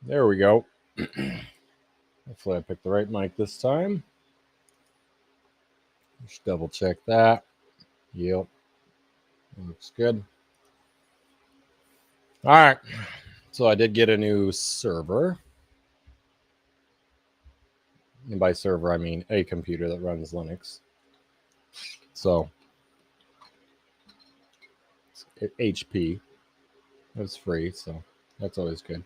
There we go. Hopefully I picked the right mic this time. Just double check that. Yep. Looks good. All right. So I did get a new server. And by server, I mean a computer that runs Linux. So it's HP. It was free, so that's always good.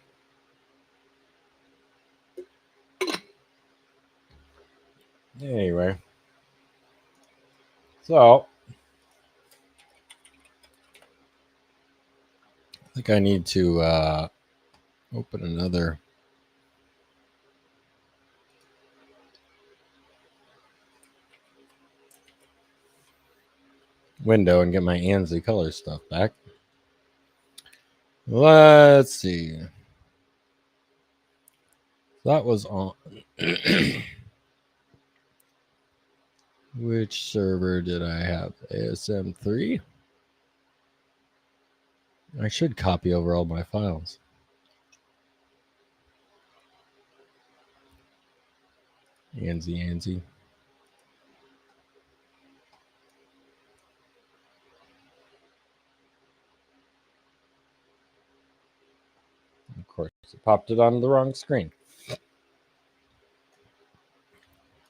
Anyway. So I think I need to open another window and get my ANSI color stuff back. Let's see. That was on. Which server did I have? ASM3? I should copy over all my files. ANSI. Of course, it popped it on the wrong screen.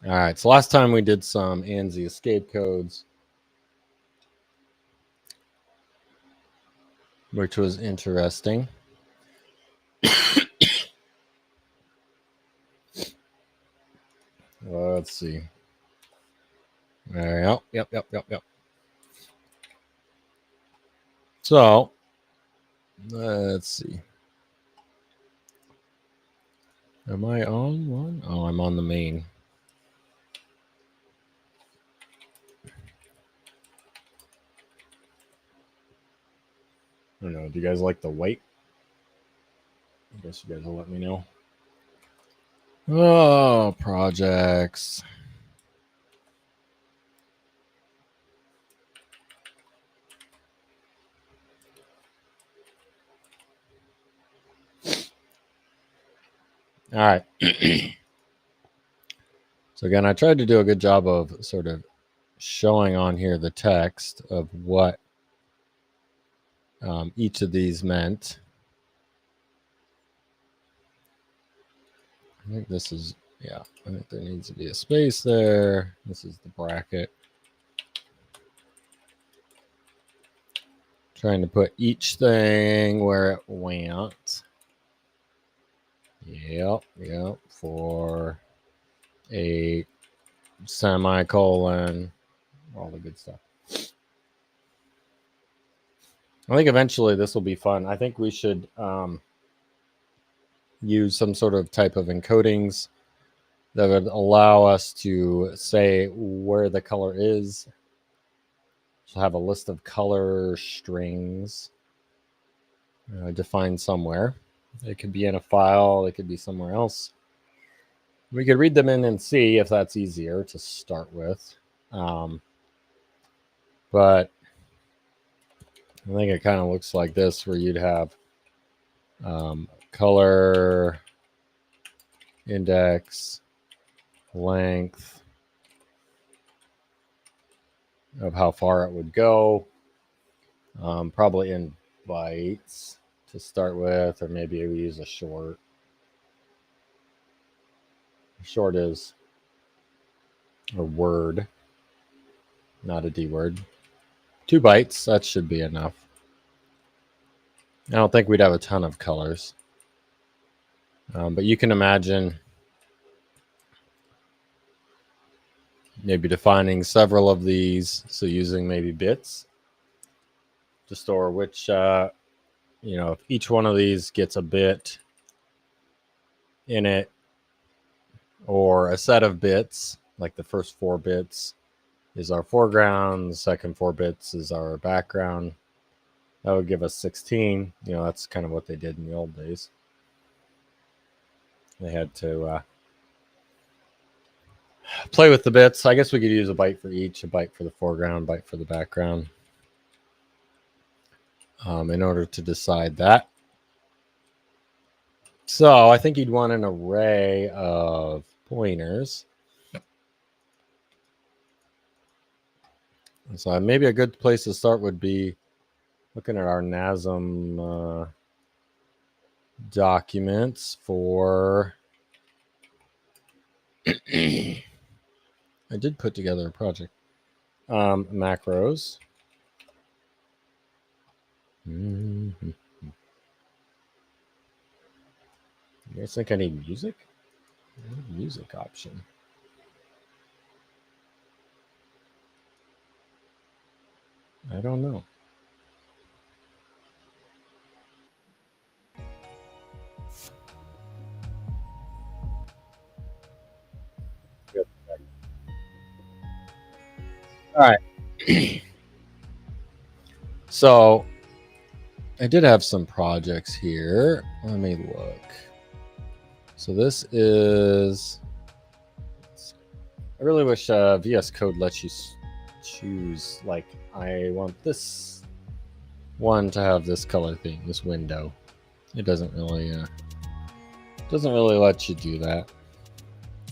All right, so last time we did some ANSI escape codes, which was interesting. Let's see. Yep. So, let's see. Am I on one? Oh, I'm on the main. I don't know. Do you guys like the white? I guess you guys will let me know. Oh, projects. All right. So again, I tried to do a good job of sort of showing on here the text of what each of these meant. I think this is, yeah, I think there needs to be a space there. This is the bracket. Trying to put each thing where it went. Yep, for a semicolon, all the good stuff. I think eventually this will be fun. I think we should use some sort of type of encodings that would allow us to say where the color is. So have a list of color strings defined somewhere. It could be in a file. It could be somewhere else. We could read them in and see if that's easier to start with. But I think it kind of looks like this, where you'd have color, index, length of how far it would go. Probably in bytes to start with, or maybe we use a short. Short is a word, not a D word. 2 bytes, that should be enough. I don't think we'd have a ton of colors. But you can imagine maybe defining several of these. So using maybe bits to store which, if each one of these gets a bit in it, or a set of bits, like the first 4 bits is our foreground, the second 4 bits is our background. That would give us 16. That's kind of what they did in the old days. They had to play with the bits. I guess we could use a byte for each, a byte for the foreground, byte for the background, in order to decide that. So I think you'd want an array of pointers. So maybe a good place to start would be looking at our NASM documents for. I did put together a project. Macros. Mm-hmm. You guys think I need music? Music option. I don't know. All right. So I did have some projects here. Let me look. So this is. I really wish VS Code lets you choose. Like, I want this one to have this color theme, this window. It doesn't really let you do that.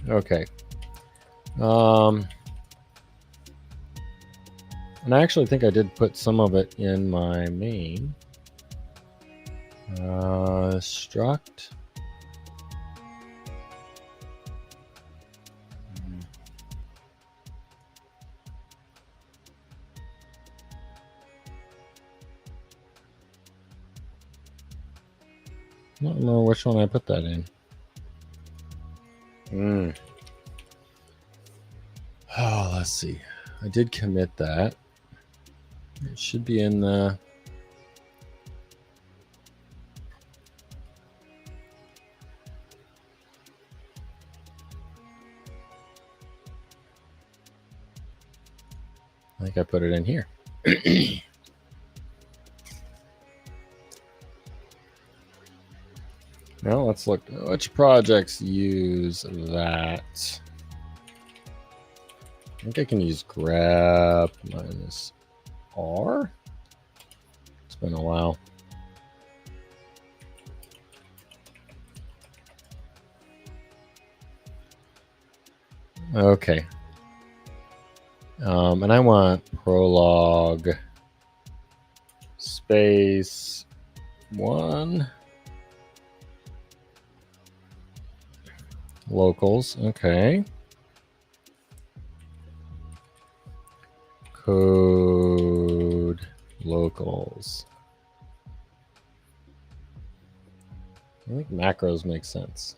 Okay. And I actually think I did put some of it in my main. Struct. I don't remember which one I put that in. Oh, let's see. I did commit that. It should be in the. I think I put it in here. Now let's look which projects use that. I think I can use grep minus R. It's been a while. Okay. And I want prologue space 1 locals. Okay. Code locals. I think macros make sense.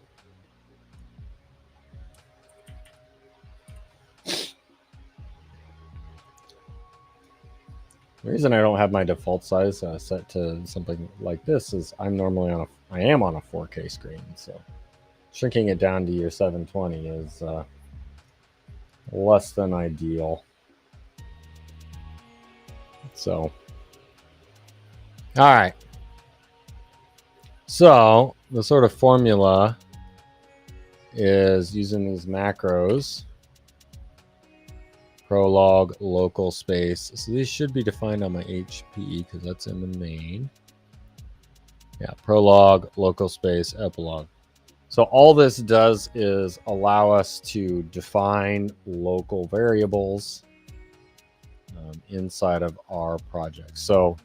The reason I don't have my default size set to something like this is I am on a 4K screen, so shrinking it down to your 720 is less than ideal. So, all right. So the sort of formula is using these macros. Prologue, local space. So these should be defined on my HPE because that's in the main. Yeah, prologue, local space, epilogue. So all this does is allow us to define local variables inside of our project. So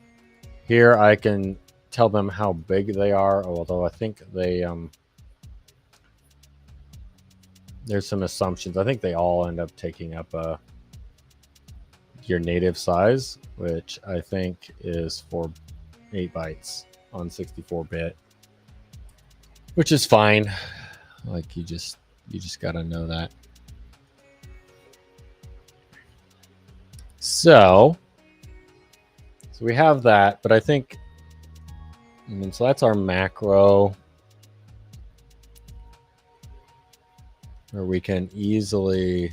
here I can tell them how big they are, although I think they there's some assumptions. I think they all end up taking up your native size, which I think is for 8 bytes on 64-bit, which is fine. Like you just got to know that. So we have that, but I think, so that's our macro, where we can easily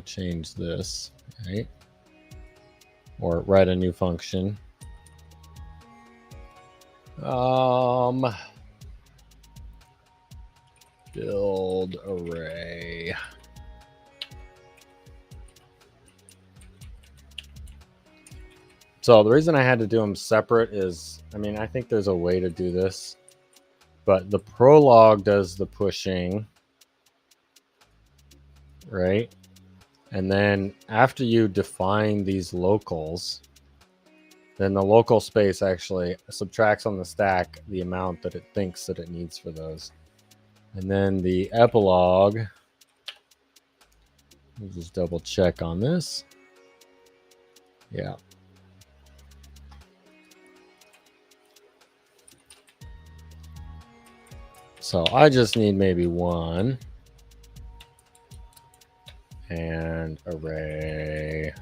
change this, right? Or write a new function. Build array. So the reason I had to do them separate is, I mean, I think there's a way to do this, but the prologue does the pushing, right? And then after you define these locals, then the local space actually subtracts on the stack the amount that it thinks that it needs for those. And then the epilogue, we'll just double check on this. Yeah. So I just need maybe one. And array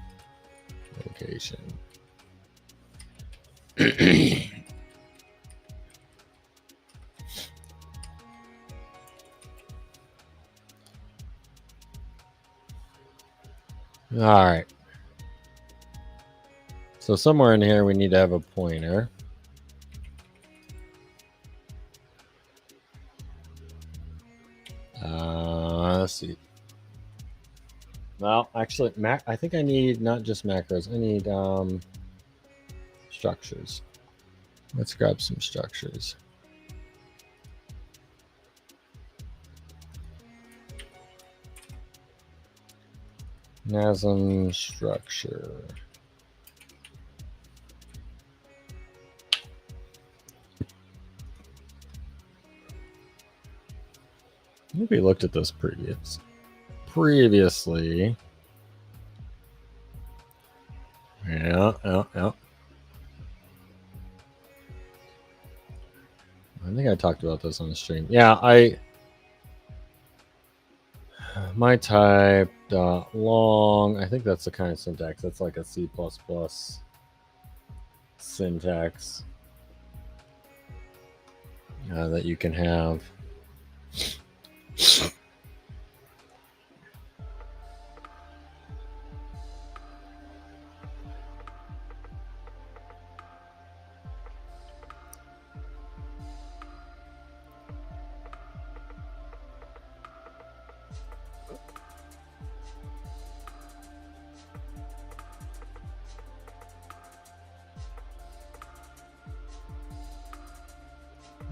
location. All right. So somewhere in here we need to have a pointer. Let's see. Well, actually, I think I need not just macros. I need structures. Let's grab some structures. NASM structure. Maybe we looked at this previously. Yeah. I think I talked about this on the stream. Yeah, my type long. I think that's the kind of syntax. That's like a C++ syntax that you can have.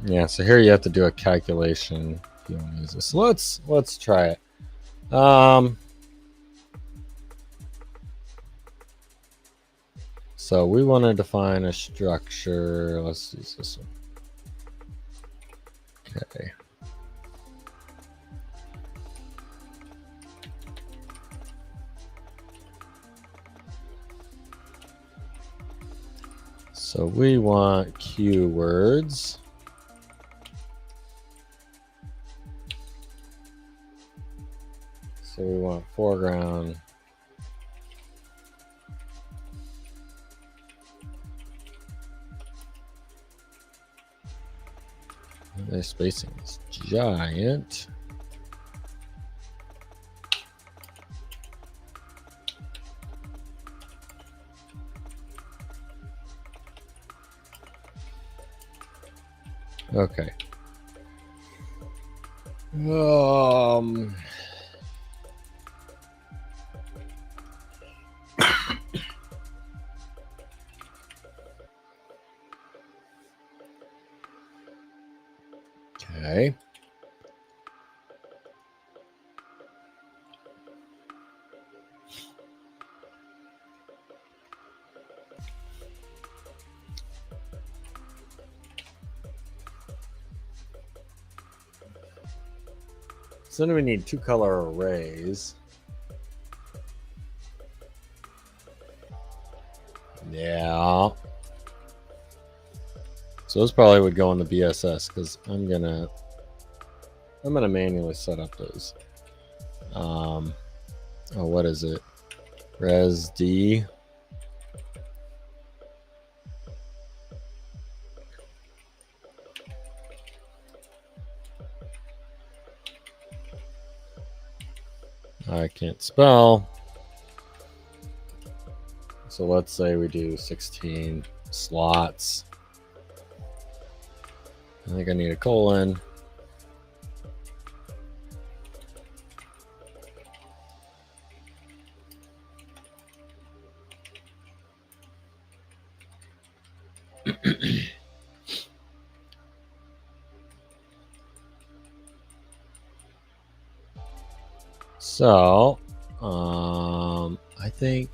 Yeah, so here you have to do a calculation if you want to use this. So let's try it. So we want to define a structure. Let's use this one. Okay. So we want keywords. So we want foreground. Their spacing is giant. Okay. Okay. So then we need 2 color arrays. Yeah. So those probably would go on the BSS because I'm gonna manually set up those. Oh, what is it? Res D. I can't spell. So let's say we do 16 slots. I think I need a colon. So, I think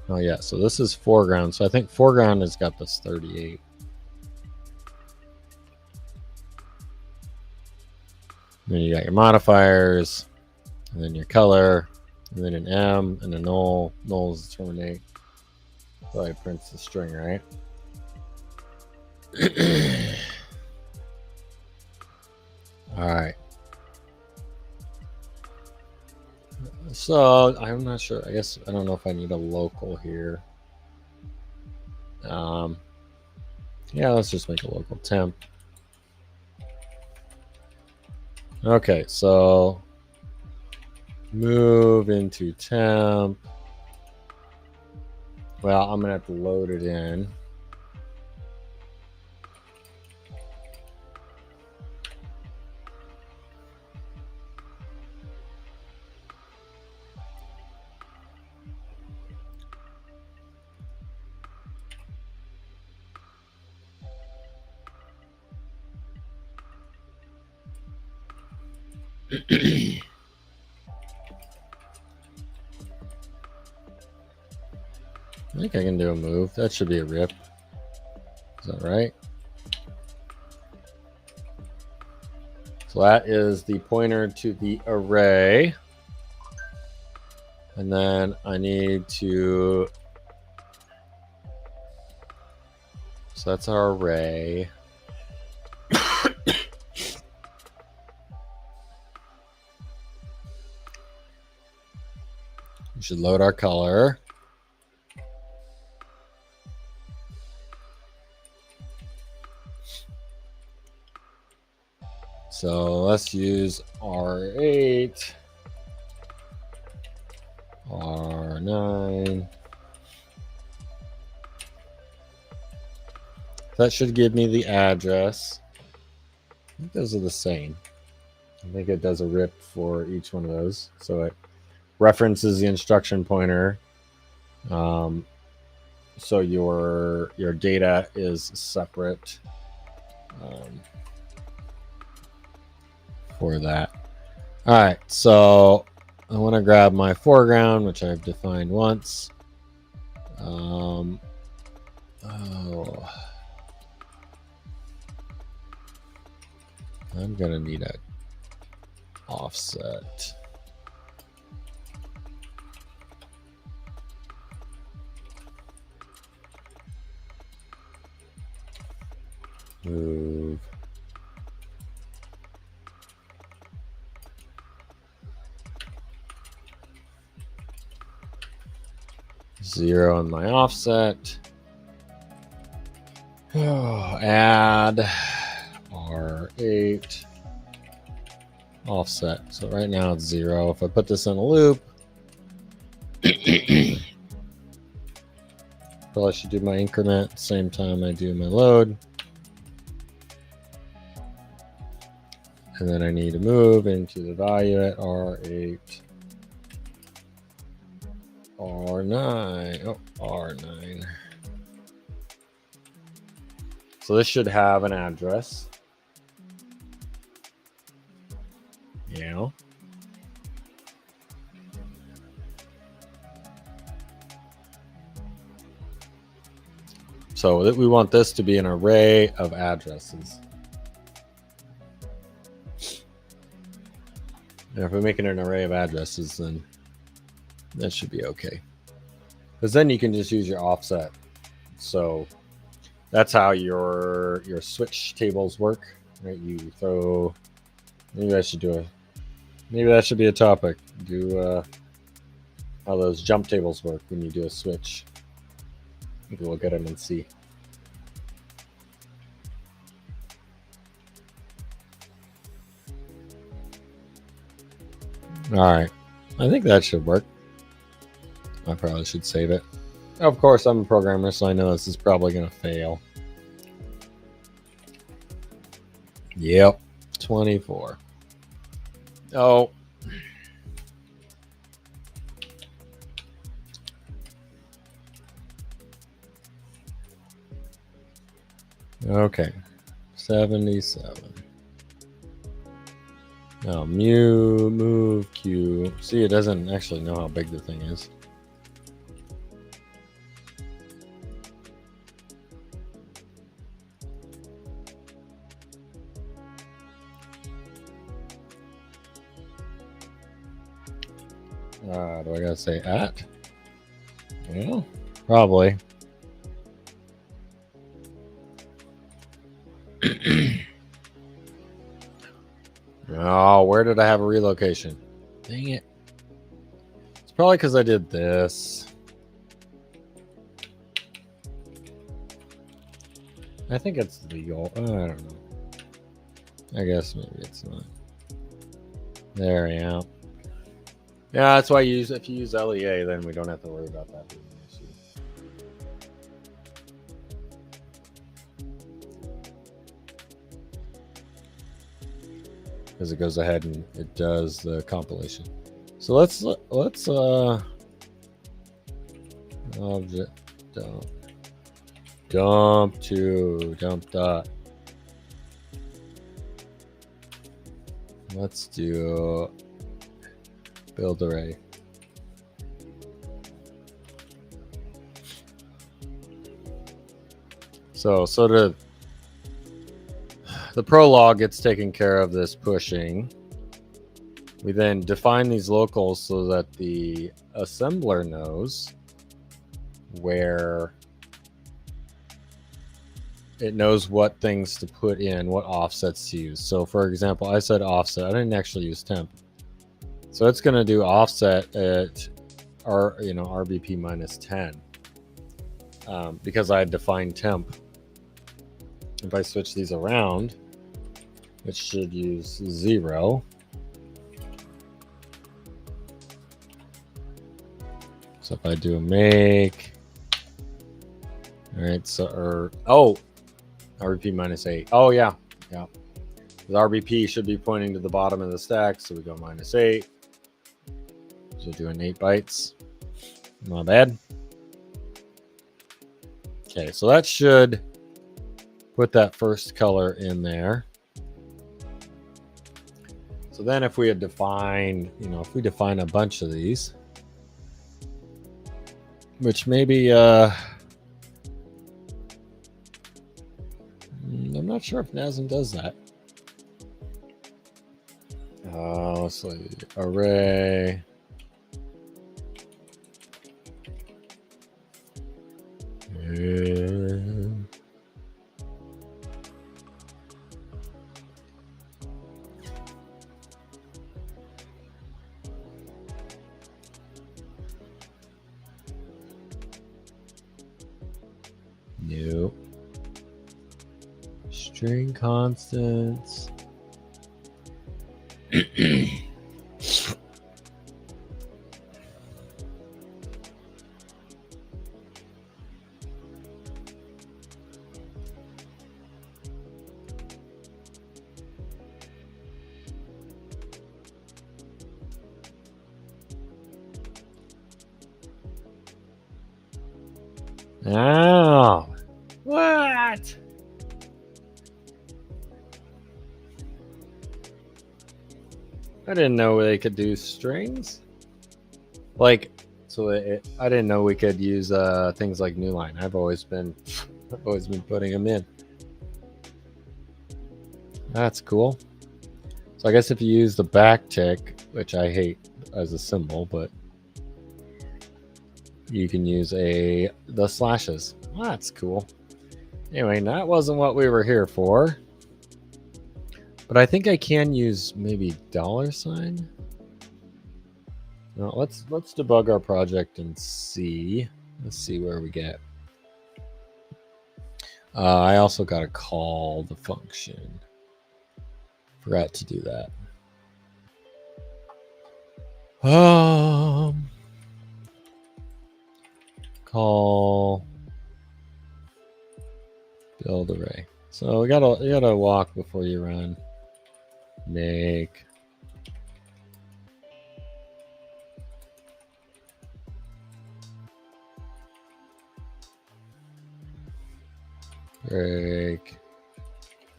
oh yeah, so this is foreground. So I think foreground has got this 38. Then you got your modifiers, and then your color, and then an M and a null. Null is terminate. So it prints the string, right? All right. So I'm not sure. I guess I don't know if I need a local here. Yeah, let's just make a local temp. Okay, so move into temp. Well, I'm gonna have to load it in. I think I can do a move. That should be a rip. Is that right? So that is the pointer to the array. And then I need to, so that's our array. We should load our color. So let's use R8, R9. That should give me the address. I think those are the same. I think it does a rip for each one of those. So it references the instruction pointer. So your data is separate for that. All right, so I want to grab my foreground, which I've defined once. Oh, I'm gonna need an offset. Move. Zero on my offset. Oh, add R8 offset. So right now it's 0. If I put this in a loop, probably should do my increment same time I do my load. And then I need to move into the value at R8. R9. Oh, R9. So this should have an address. Yeah. So we want this to be an array of addresses. And if we're making an array of addresses, then that should be okay. Because then you can just use your offset. So that's how your switch tables work, right? You throw. Maybe I should do a. Maybe that should be a topic. Do how those jump tables work when you do a switch. Maybe we'll get them and see. All right, I think that should work. I probably should save it. Of course, I'm a programmer, so I know this is probably going to fail. Yep, 24. Oh. Okay, 77. Now move Q. See, it doesn't actually know how big the thing is. Do I gotta say at? Yeah, probably. Oh, where did I have a relocation? Dang it. It's probably because I did this. I think it's legal. I don't know. I guess maybe it's not. There I am. Yeah, that's why if you use LEA, then we don't have to worry about that being an issue. Because it goes ahead and it does the compilation. So let's object dump to dump dot. Let's do build array. So the prologue gets taken care of this pushing. We then define these locals so that the assembler knows where it knows what things to put in, what offsets to use. So for example, I said offset. I didn't actually use temp. So it's going to do offset at RBP minus 10 because I had defined temp. If I switch these around, it should use 0. So if I do a make, all right, so RBP minus 8. Oh yeah. The RBP should be pointing to the bottom of the stack, so we go minus 8. So doing 8 bytes. Not bad. Okay, so that should put that first color in there. So then if we had defined, if we define a bunch of these, which maybe I'm not sure if NASM does that. Let's see, array. New string constants. Oh, what? I didn't know they could do strings. I didn't know we could use things like new line. I've always been putting them in. That's cool. So I guess if you use the backtick, which I hate as a symbol, but you can use the slashes. Well, that's cool. Anyway, that wasn't what we were here for. But I think I can use maybe $sign. No, let's debug our project and see. Let's see where we get. I also got to call the function. Forgot to do that. Call build array. So you gotta walk before you run. Make break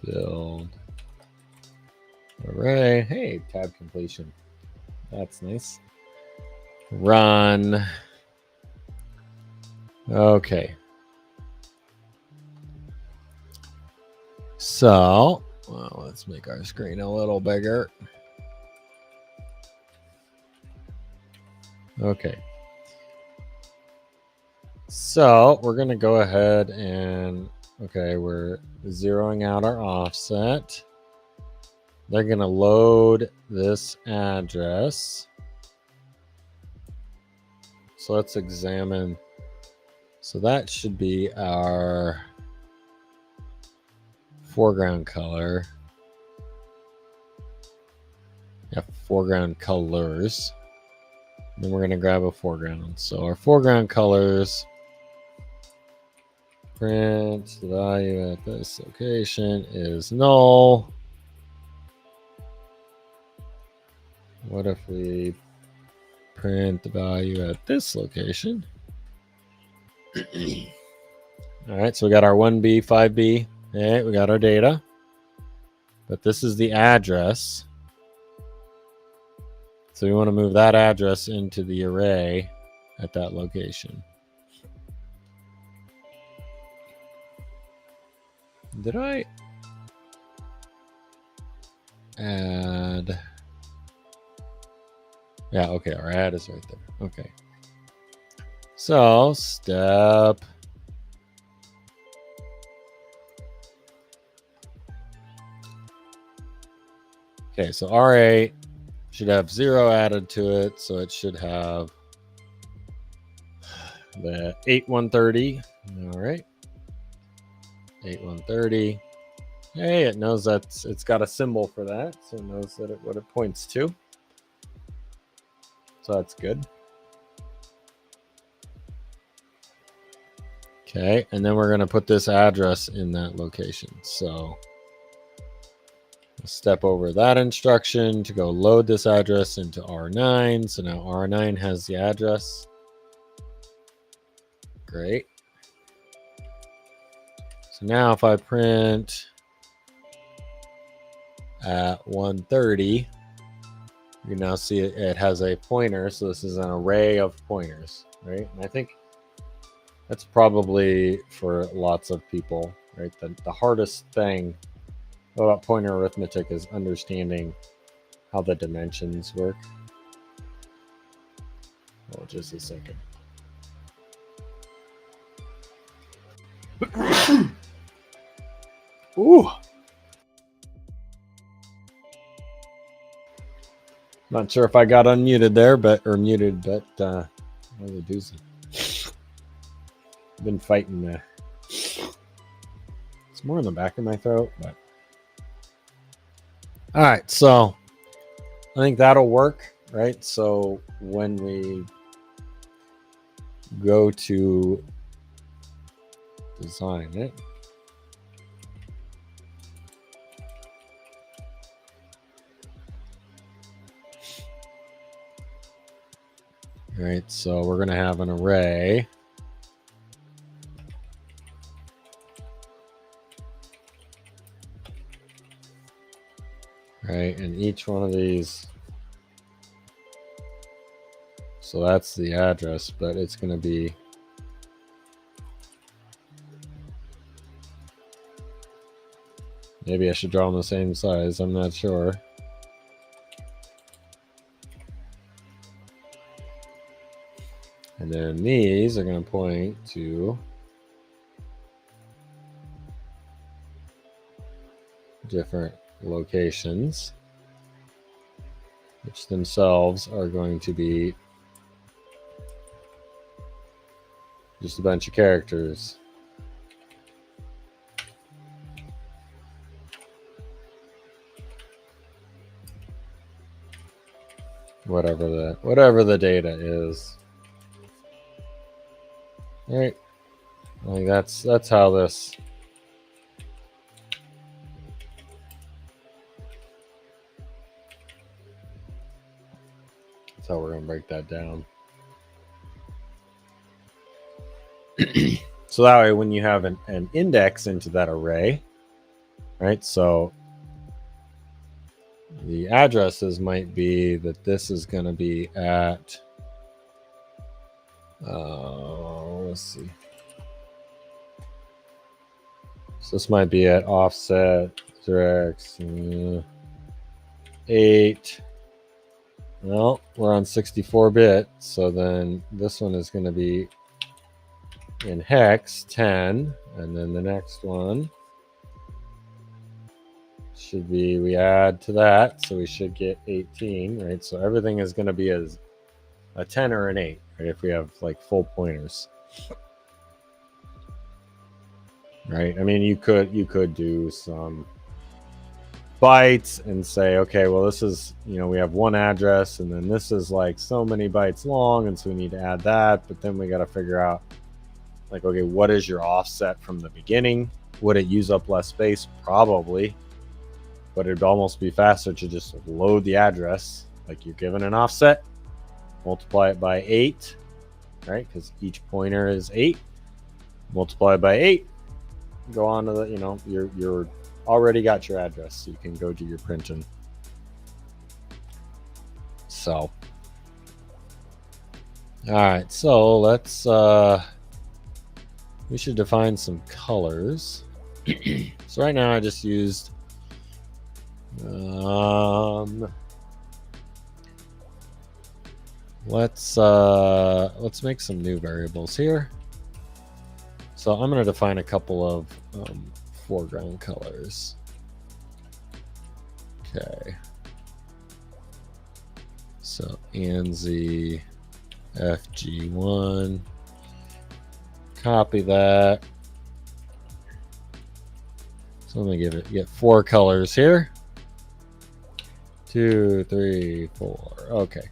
build array. Hey, tab completion. That's nice. Run. Okay. So, well, let's make our screen a little bigger. Okay. So we're going to go ahead and, okay, we're zeroing out our offset. They're going to load this address. So let's examine. So that should be our foreground color. Yeah, foreground colors. Then we're going to grab a foreground. So our foreground colors, print the value at this location is null. What if we print the value at this location? All right, so we got our 1B, 5B. Okay, we got our data. But this is the address. So we want to move that address into the array at that location. Did I add? Yeah, okay, our add is right there. Okay. So step. Okay, so R8 should have 0 added to it, so it should have the 8130. All right. 8130. Hey, it knows that it's got a symbol for that, so it knows that what it points to. So that's good. Okay, and then we're going to put this address in that location. So step over that instruction to go load this address into R9. So now R9 has the address. Great. So now if I print at 130, you can now see it has a pointer. So this is an array of pointers, right? And I think that's probably for lots of people, right? The hardest thing about pointer arithmetic is understanding how the dimensions work. Oh, just a second. Ooh. Not sure if I got unmuted there, or muted, but what a doozy. I've been fighting it's more in the back of my throat, but all right, so I think that'll work, right? So when we go to design it, right? So we're going to have an array. Right, and each one of these, so that's the address, but it's going to be maybe I should draw them the same size. I'm not sure. And then these are going to point to different locations, which themselves are going to be just a bunch of characters. Whatever the data is. All right. I think that's how this. That's how we're going to break that down. So that way, when you have an index into that array, right? So the addresses might be that this is going to be at, let's see. So this might be at offset 0x 8. Well, we're on 64-bit, so then this one is going to be in hex 10, and then the next one should be, we add to that, so we should get 18, right? So everything is going to be as a 10 or an 8, right? If we have like full pointers, right? I mean, you could do some bytes and say, okay, well, this is, we have one address, and then this is like so many bytes long, and so we need to add that. But then we got to figure out, like, okay, what is your offset from the beginning? Would it use up less space? Probably, but it'd almost be faster to just load the address. Like, you're given an offset, multiply it by 8, right? Because each pointer is 8. Multiply by 8. Go on to the, you're already got your address, so you can go do your printing. So, all right, so let's we should define some colors. So right now I just used let's make some new variables here. So I'm going to define a couple of foreground colors. Okay. So ANSI FG1. Copy that. So let me get 4 colors here. 2, 3, 4. Okay.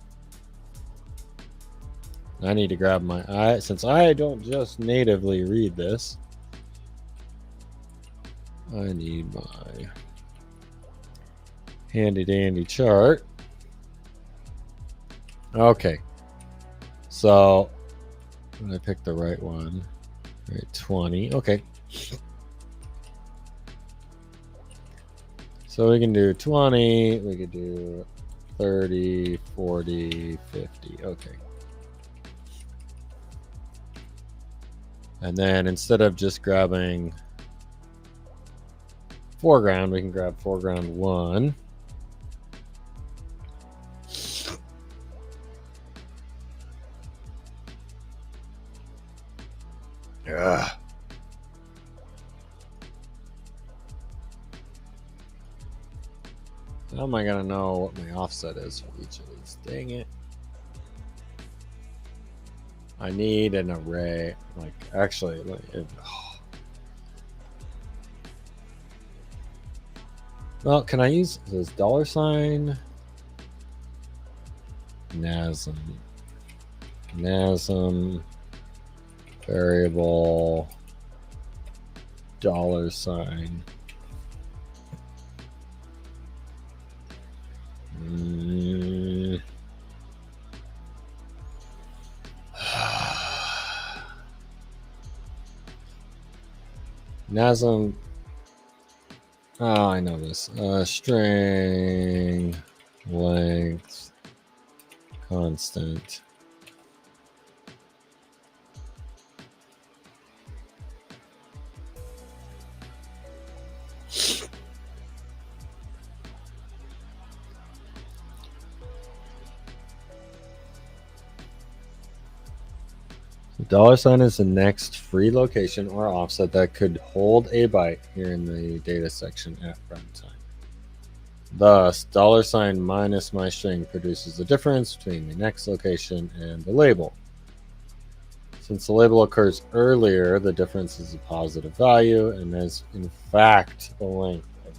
I need to grab my since I don't just natively read this. I need my handy dandy chart. Okay. So I picked the right one. Right, 20. Okay. So we can do 20, we could do 30, 40, 50. Okay. And then instead of just grabbing foreground, we can grab foreground 1. Ugh. How am I going to know what my offset is for each of these? Dang it. I need an array. Like, actually, well, can I use this $? NASM variable $. NASM. Oh, I know this. String length constant. $$ is the next free location or offset that could hold a byte here in the data section at runtime. Thus, $- minus my string produces the difference between the next location and the label. Since the label occurs earlier, the difference is a positive value and is in fact the length of it.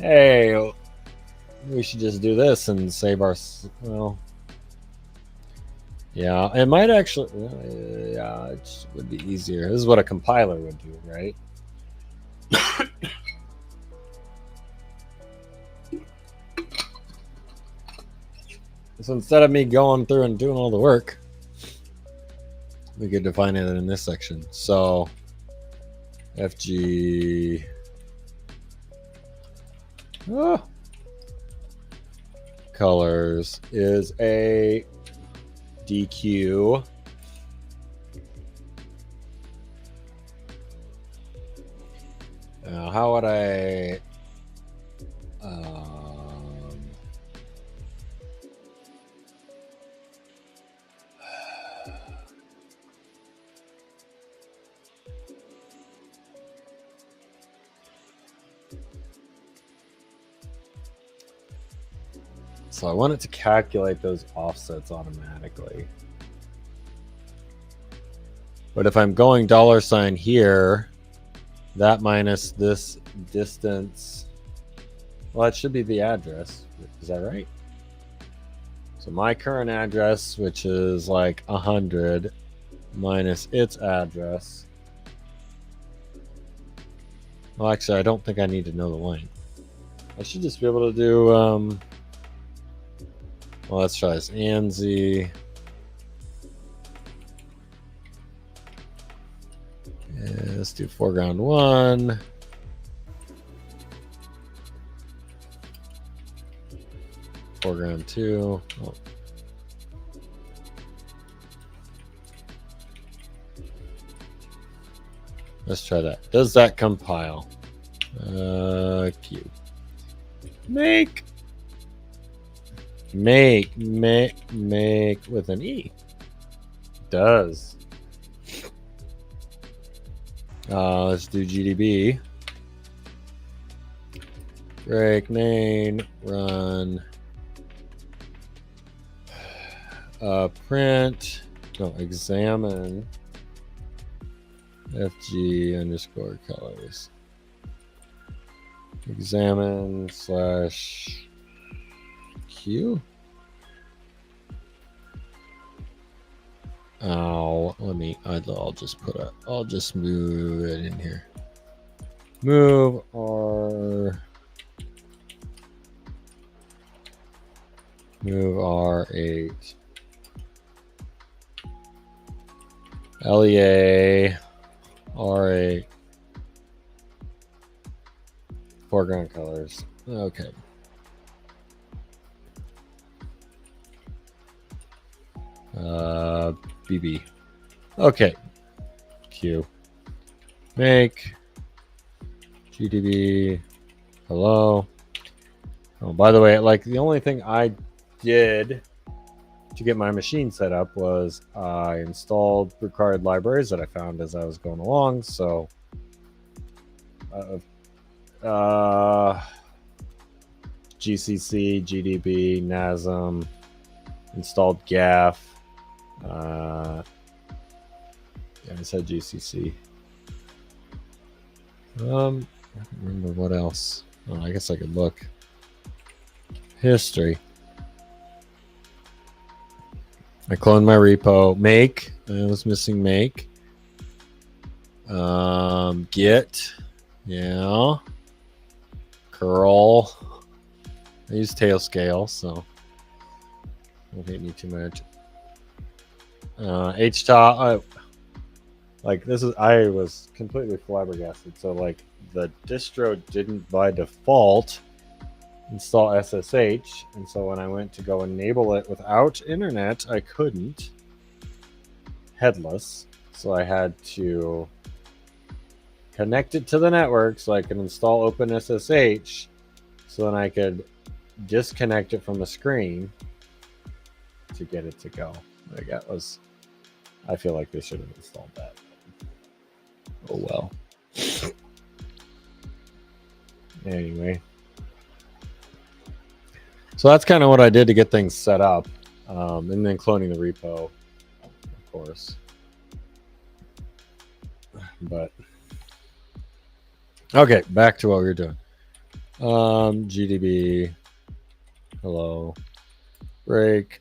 Hey, we should just do this and save our, well, yeah, it might actually, yeah, it would be easier. This is what a compiler would do, right? So instead of me going through and doing all the work, we could define it in this section. So FG Ah. Colors is a DQ. Now, how would I? So I want it to calculate those offsets automatically. But if I'm going $ here, that minus this distance, well, it should be the address. Is that right? So my current address, which is like 100, minus its address. Well, actually, I don't think I need to know the length. I should just be able to do, well, let's try this. ANSI. Yeah, let's do foreground 1. Foreground 2. Oh. Let's try that. Does that compile? Q. Make with an E. Does. Let's do GDB. Break main run. Print. No, examine. FG underscore colors. Examine slash Q. Oh, I'll just I'll just move it in here. Move R8. LEA R8. Foreground colors. Okay. BB. Okay. Q. Make. GDB. Hello. Oh, by the way, like the only thing I did to get my machine set up was I installed required libraries that I found as I was going along. So, GCC, GDB, NASM, installed GAF. Yeah, I said GCC. I don't remember what else. Oh, I guess I could look. History. I cloned my repo. Make. I was missing make. Git. Yeah. Curl. I use Tailscale, so don't hate me too much. HTOP. Like this is, I was completely flabbergasted. So like the distro didn't by default install SSH, and so when I went to go enable it without internet, I couldn't. Headless, so I had to connect it to the network so I could install OpenSSH, so then I could disconnect it from the screen to get it to go. Like that was, I feel like they should have installed that. Oh well. Anyway. So that's kind of what I did to get things set up. And then cloning the repo, of course. But okay, back to what we were doing. GDB. Hello. Break.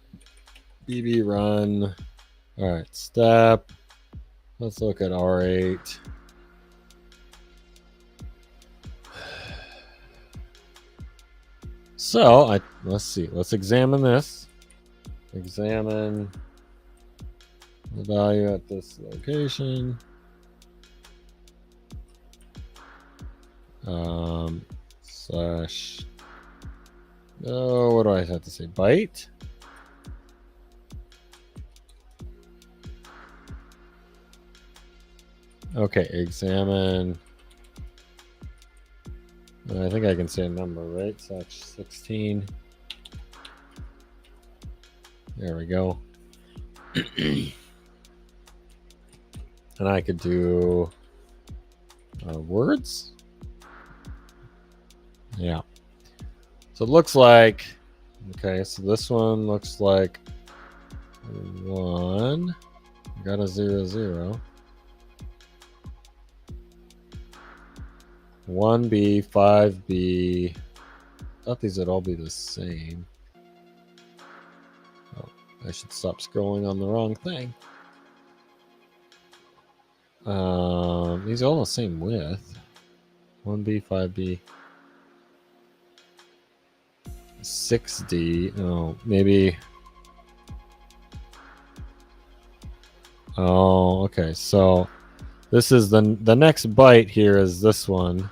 BB run. All right, step. Let's look at R8. So let's see. Let's examine this. Examine the value at this location. Slash Oh, what do I have to say? Byte? Okay, examine. I think I can say a number, right? Such 16. There we go. And I could do words. Yeah. So it looks like, okay, so this one looks like 1. Got a 0, 0. 1B, 5B. I thought these would all be the same. Oh, I should stop scrolling on the wrong thing. These are all the same width. 1B, 5B. 6D. Oh, maybe. Oh, okay. So this is the next byte here is this one.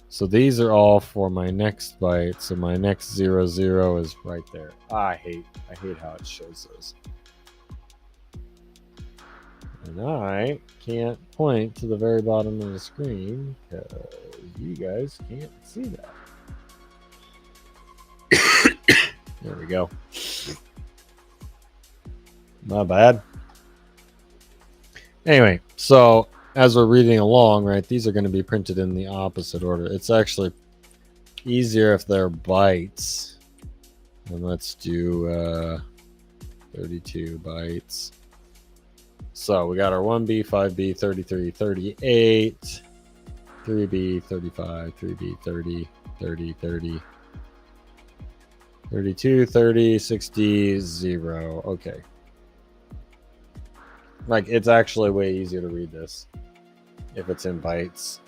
So these are all for my next byte. So my next 0, 0 is right there. I hate how it shows those. And I can't point to the very bottom of the screen because you guys can't see that. There we go. Not bad. Anyway, so as we're reading along, right, these are going to be printed in the opposite order. It's actually easier if they're bytes. And let's do 32 bytes. So we got our 1B, 5B, 33, 38, 3B, 35, 3B, 30, 30, 30, 32, 30, 60, 0. Okay. Like, it's actually way easier to read this if it's in bytes.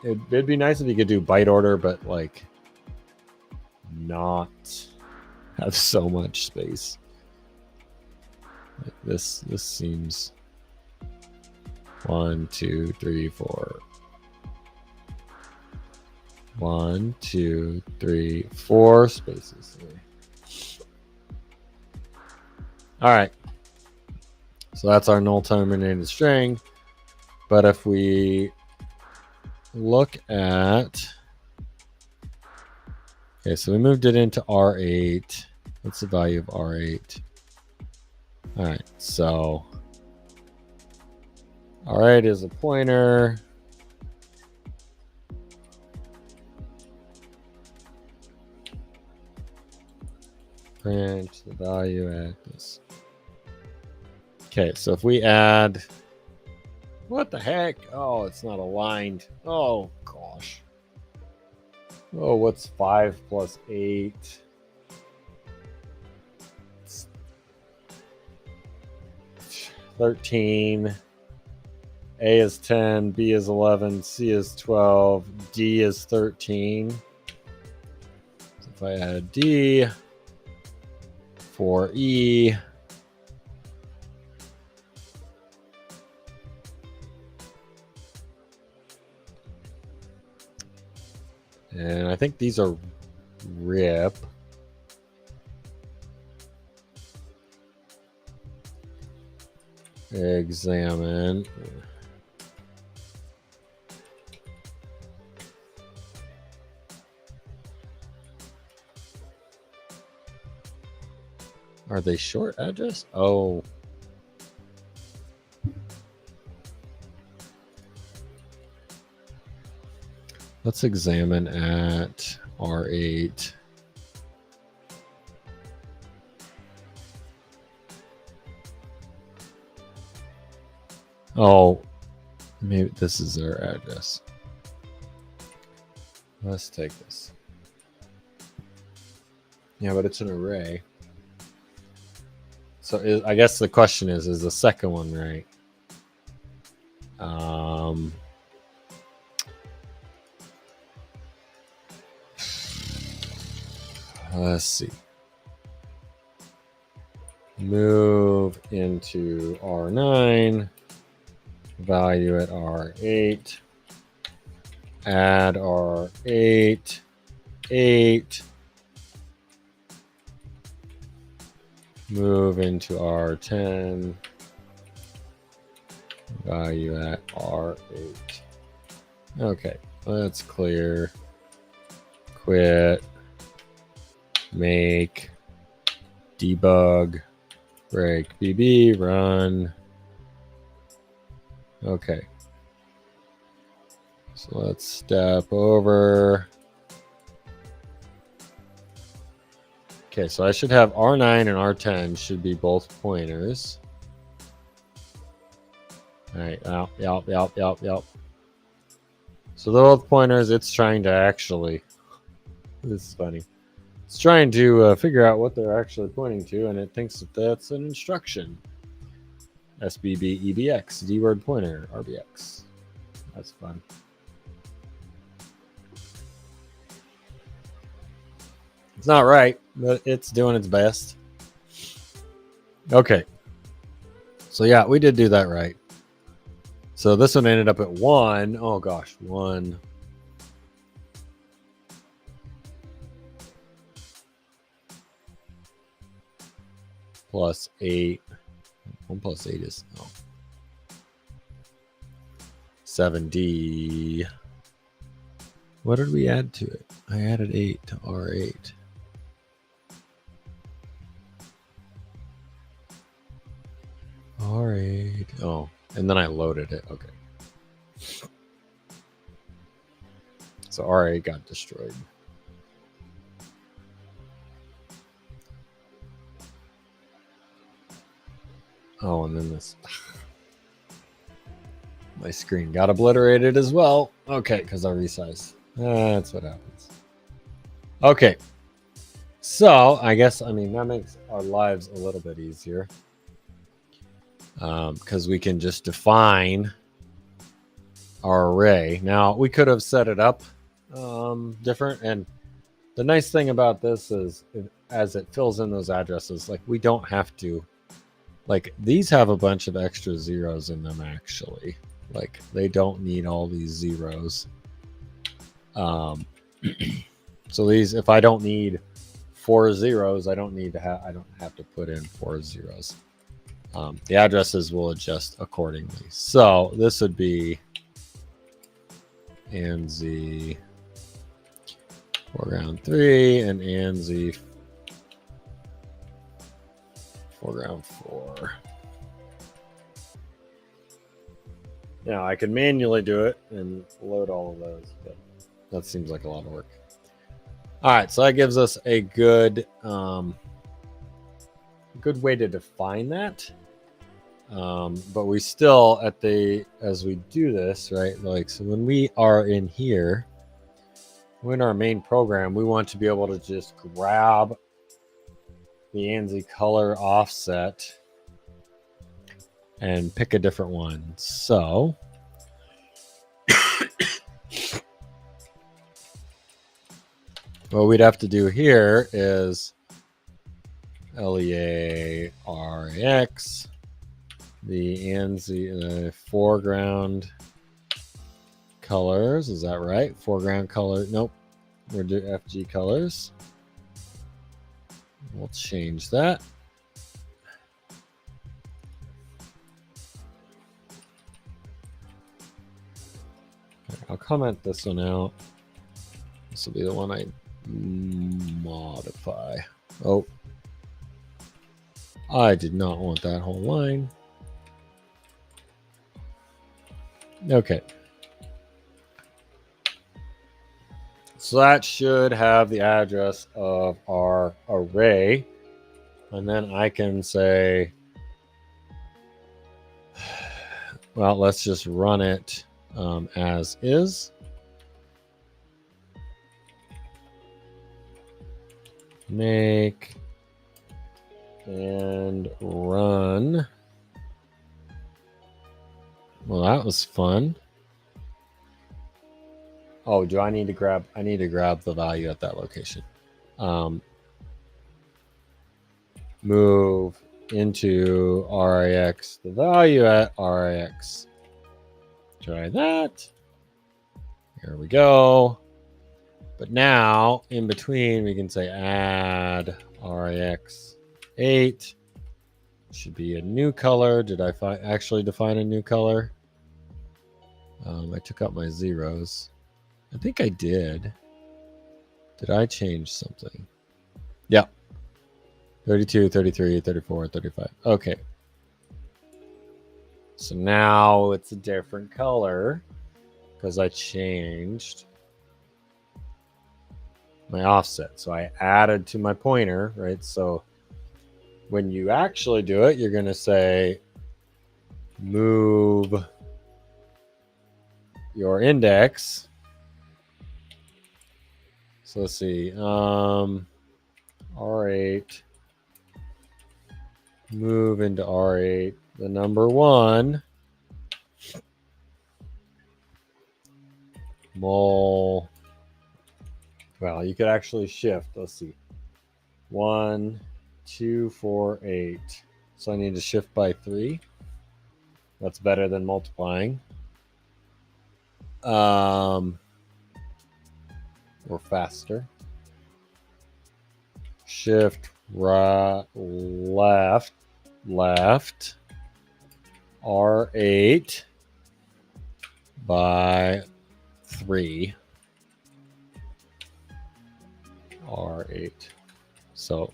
It'd be nice if you could do byte order, but like not have so much space. Like this seems 1, 2, 3, 4. 1, 2, 3, 4 spaces. All right. So that's our null terminated string. But if we look at, okay, so we moved it into R8. What's the value of R8? All right, so R8 is a pointer. Print the value at this. Okay, so if we add, what the heck? Oh, it's not aligned. Oh, gosh. Oh, what's 5 plus 8? It's 13. A is 10, B is 11, C is 12, D is 13. So if I add D for E, and I think these are RIP. Examine. Are they short address? Oh. Let's examine at R8. Oh, maybe this is their address. Let's take this. Yeah, but it's an array. So I guess the question is the second one right? Let's see. Move into R9. Value at R8. Add R8. 8. move into R10, value at R8. Okay, let's clear, quit, make, debug, break BB, run. Okay. So let's step over. Okay, so I should have R9 and R10 should be both pointers. All right, yep. So they're both pointers. It's trying to actually, this is funny. It's trying to figure out what they're actually pointing to, and it thinks that that's an instruction. SBB EBX, D word pointer, RBX. That's fun. It's not right, but it's doing its best. Okay. So yeah, we did do that right. So this one ended up at 1. Oh gosh, 1. Plus 8. 1 plus 8 is 7D. What did we add to it? I added 8 to R8. R8. Oh, and then I loaded it. Okay. So R8 got destroyed. Oh, and then this. My screen got obliterated as well. Okay, because I resized. That's what happens. Okay. So I guess, I mean, that makes our lives a little bit easier. Because we can just define our array. Now, we could have set it up different. And the nice thing about this is, as it fills in those addresses, like we don't have to, like these have a bunch of extra zeros in them actually. Like they don't need all these zeros. So these, if I don't need 4 zeros, I don't have to put in 4 zeros. The addresses will adjust accordingly. So this would be ANSI foreground 3 and ANSI foreground 4. Now I can manually do it and load all of those, but that seems like a lot of work. All right, so that gives us a good good way to define that. But we still as we do this, right? Like, so when we are in here, we're in our main program, we want to be able to just grab the ANSI color offset and pick a different one. So what we'd have to do here is LEA RAX, the ANSI foreground colors. Is that right? Foreground color. Nope. We're doing FG colors. We'll change that. Okay, I'll comment this one out. This will be the one I modify. Oh, I did not want that whole line. Okay. So that should have the address of our array. And then I can say, well, let's just run it as is. Make and run. Well, that was fun. Oh, do I need to grab? I need to grab the value at that location. Move into RIX the value at RIX. Try that. Here we go. But now in between, we can say add RIX 8 should be a new color. Did I actually define a new color? I took out my zeros. I think I did. Did I change something? Yeah. 32, 33, 34, 35. Okay. So now it's a different color because I changed my offset. So I added to my pointer, right? So when you actually do it, you're going to say move your index. So let's see. R8. Move into R8. The number 1. Mul. Well, you could actually shift. Let's see. 1, 2, 4, 8. So I need to shift by 3. That's better than multiplying. Or faster. Shift right, left, R8 by 3. R8. So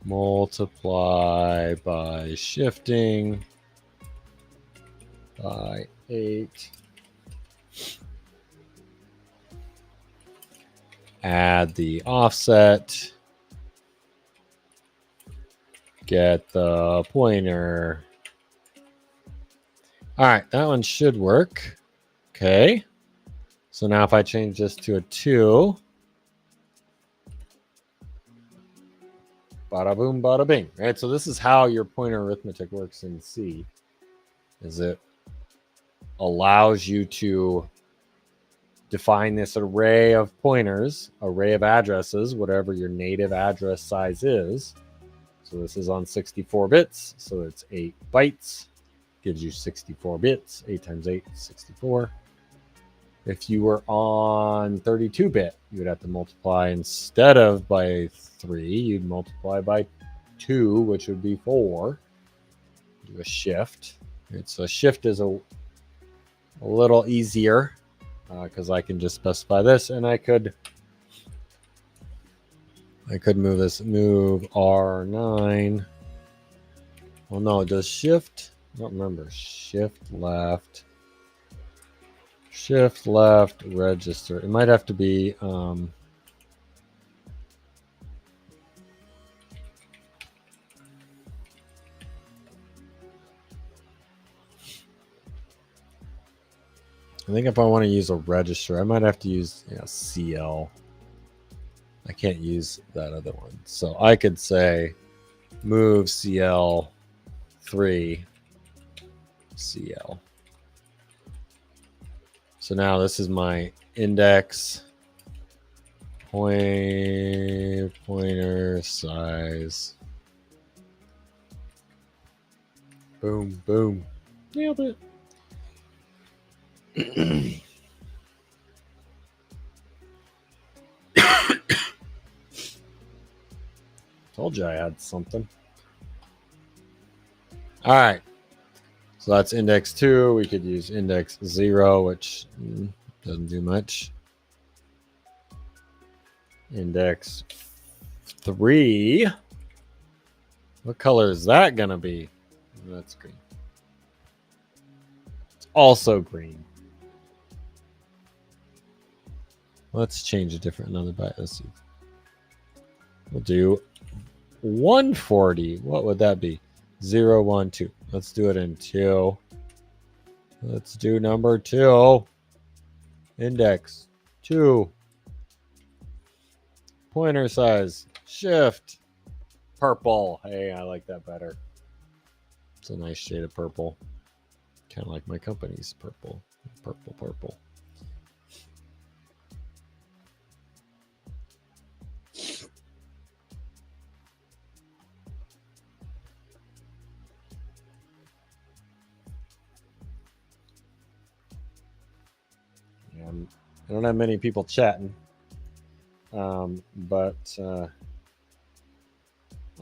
multiply by shifting by 8. Add the offset. Get the pointer. All right, that one should work. Okay. So now if I change this to a 2, bada boom, bada bing, right? So this is how your pointer arithmetic works in C, is it allows you to define this array of pointers, array of addresses, whatever your native address size is. So this is on 64 bits, so it's 8 bytes, gives you 64 bits, 8 times 8, 64. If you were on 32-bit, you would have to multiply instead of by 3, you'd multiply by 2, which would be 4. Do a shift. Right, so a shift is a little easier because I can just specify this, and I could move this, move R9. Well, no, it does shift. I don't remember. Shift left, register. It might have to be I think if I want to use a register, I might have to use CL. I can't use that other one. So I could say move CL 3 CL. So now this is my index pointer size. Boom, boom. Nailed it. Told you I had something. All right. So that's index 2. We could use index 0, which doesn't do much. Index 3. What color is that going to be? That's green. It's also green. Let's change another byte. Let's see. We'll do 140. What would that be? 0, 1, 2. Let's do it in 2. Let's do number 2. Index 2. Pointer size. Shift. Purple. Hey, I like that better. It's a nice shade of purple. Kind of like my company's purple. Purple, purple. I don't have many people chatting, but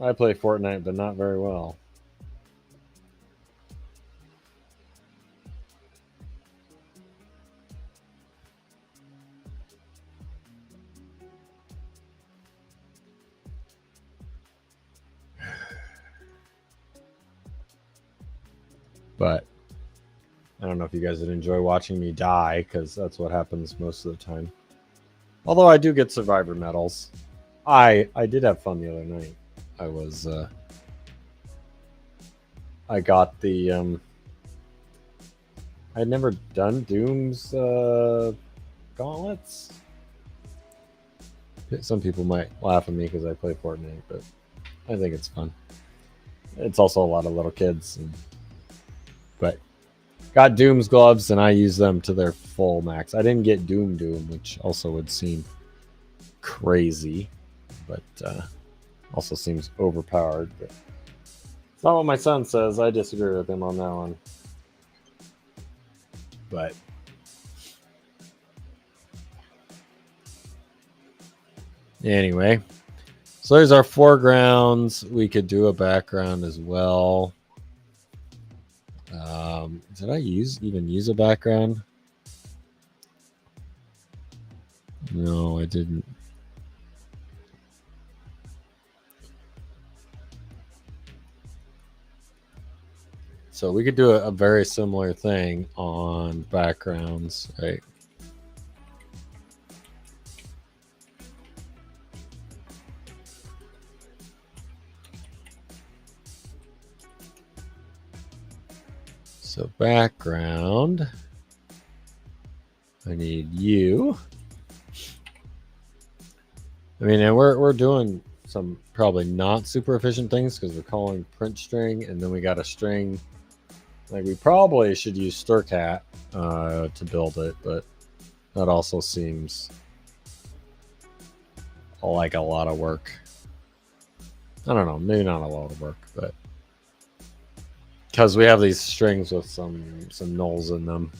I play Fortnite, but not very well. But I don't know if you guys would enjoy watching me die, because that's what happens most of the time. Although I do get survivor medals. I did have fun the other night. I got the I'd never done Doom's gauntlets. Some people might laugh at me because I play Fortnite, but I think it's fun. It's also a lot of little kids, but got Doom's gloves and I use them to their full max. I didn't get Doom, which also would seem crazy, but also seems overpowered. But it's not what my son says. I disagree with him on that one. But anyway, so there's our foregrounds. We could do a background as well. Did I even use a background? No, I didn't. So we could do a very similar thing on backgrounds, right? So background, I need you. I mean, and we're doing some probably not super efficient things because we're calling print string, and then we got a string. Like, we probably should use stircat to build it, but that also seems like a lot of work. I don't know, maybe not a lot of work, but because we have these strings with some nulls in them.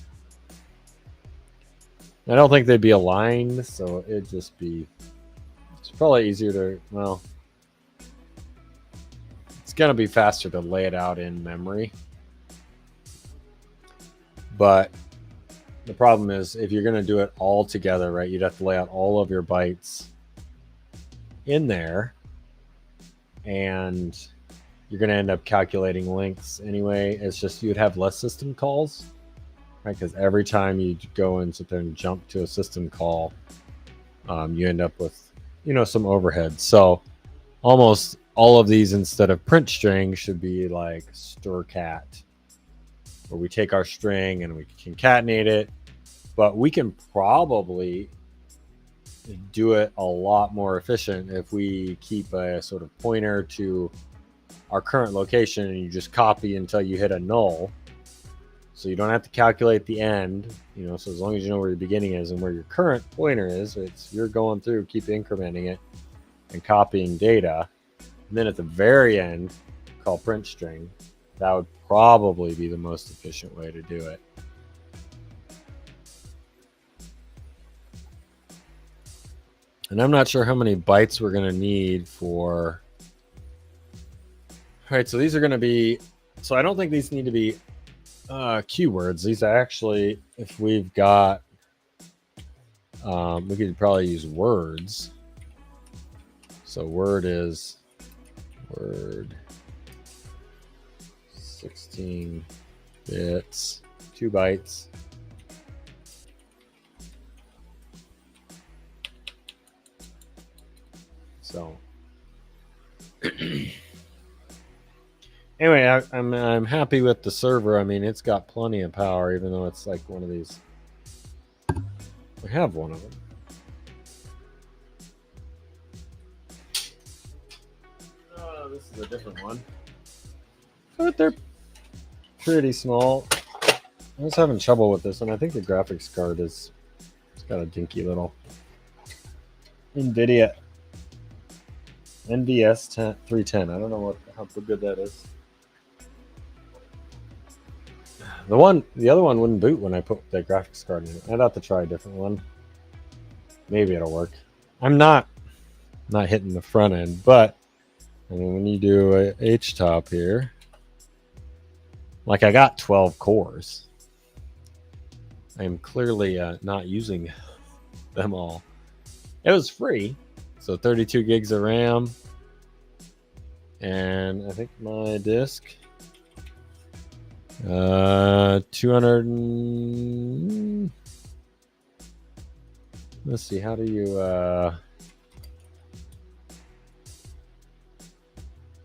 I don't think they'd be aligned, so it'd just be... It's probably easier to... Well, it's going to be faster to lay it out in memory. But the problem is, if you're going to do it all together, right, you'd have to lay out all of your bytes in there. And you're going to end up calculating lengths anyway. It's just you'd have less system calls, right? Because every time you go and sit there and jump to a system call, you end up with, some overhead. So almost all of these, instead of print string, should be like stircat, where we take our string and we concatenate it. But we can probably do it a lot more efficient if we keep a sort of pointer to our current location and you just copy until you hit a null. So you don't have to calculate the end, so as long as you know where your beginning is and where your current pointer is, you're going through, keep incrementing it and copying data. And then at the very end, call print string. That would probably be the most efficient way to do it. And I'm not sure how many bytes we're going to need for... All right, so these are going to be... So I don't think these need to be keywords. These are actually, if we've got... we could probably use words. So word is... Word... 16 bits, 2 bytes. So anyway, I'm happy with the server. I mean, it's got plenty of power, even though it's like one of these. We have one of them. Oh, this is a different one. But they're pretty small. I was having trouble with this, and I think the graphics card it's got a dinky little NVIDIA NVS 310. I don't know how good that is. The other one wouldn't boot when I put the graphics card in it. I'd have to try a different one. Maybe it'll work. I'm not hitting the front end, but I mean, when you do a H-top here, like, I got 12 cores. I am clearly not using them all. It was free, so 32 gigs of RAM, and I think my disk 200. Let's see. How do you?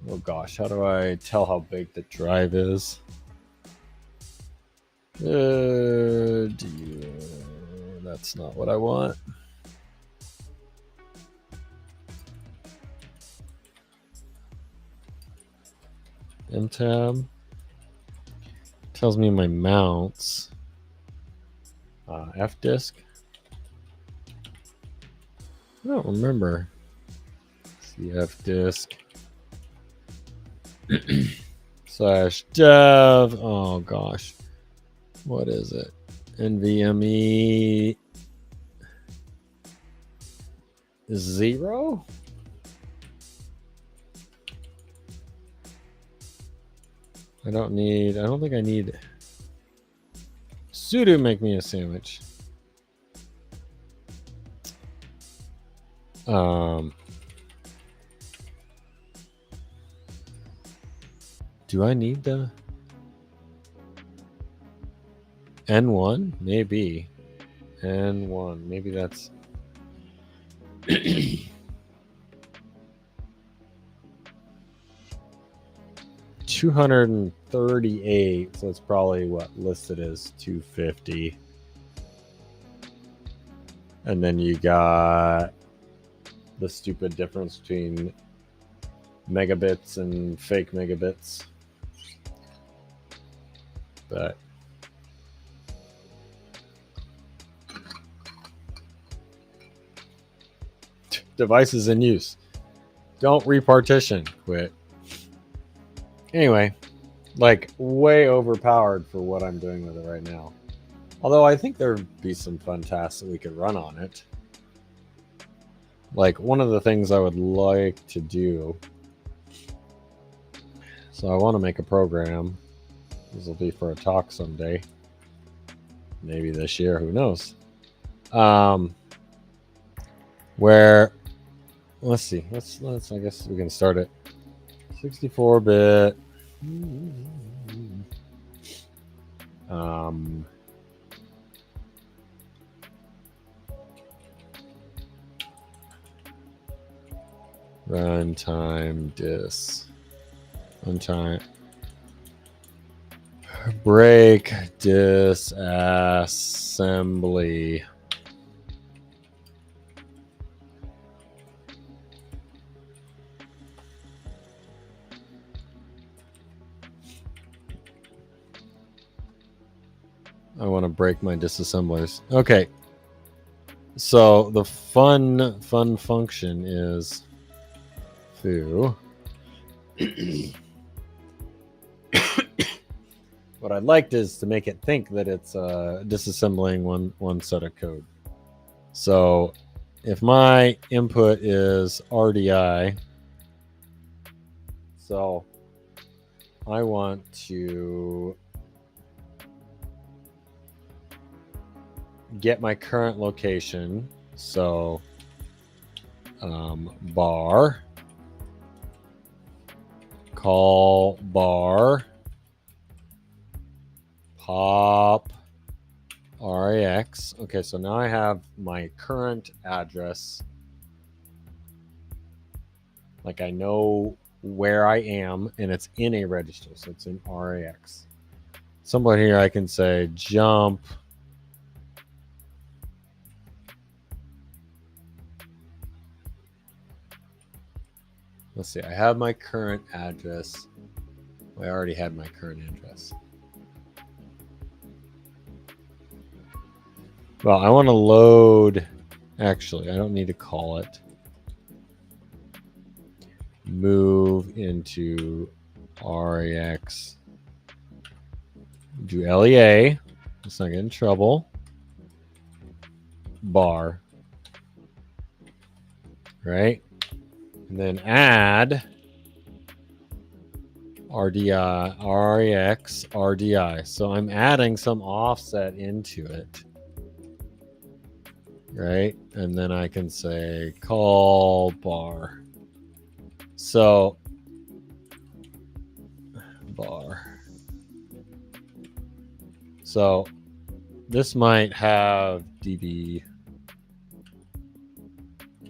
Oh gosh, how do I tell how big the drive is? That's not what I want. M tab tells me my mounts. F disk. I don't remember. CF disk / dev. Oh gosh, what is it? NVMe 0. I don't think I need sudo make me a sandwich. Do I need the N1? Maybe. N1. Maybe that's 238. So it's probably what listed as 250. And then you got the stupid difference between megabits and fake megabits. But devices in use. Don't repartition. Quit. Anyway, like way overpowered for what I'm doing with it right now. Although I think there'd be some fun tasks that we could run on it. Like one of the things I would like to do. So I want to make a program. This will be for a talk someday. Maybe this year, who knows? Where, let's see. Let's I guess we can start it. 64-bit. Runtime dis. Runtime. Break disassembly. I want to break my disassemblers. Okay. So the fun function is foo. What I'd liked is to make it think that it's disassembling one set of code. So if my input is RDI, so I want to get my current location. So bar, call bar, pop RAX. Okay, so now I have my current address. Like I know where I am, and it's in a register, so it's in RAX. Somewhere here I can say jump let's see, I have my current address. I already had my current address. Well, I want to load, actually, I don't need to call it. Move into RAX. Do LEA. Let's not get in trouble. Bar. Right? And then add RDI, RAX, RDI. So I'm adding some offset into it. Right? And then I can say call bar. So bar. So this might have db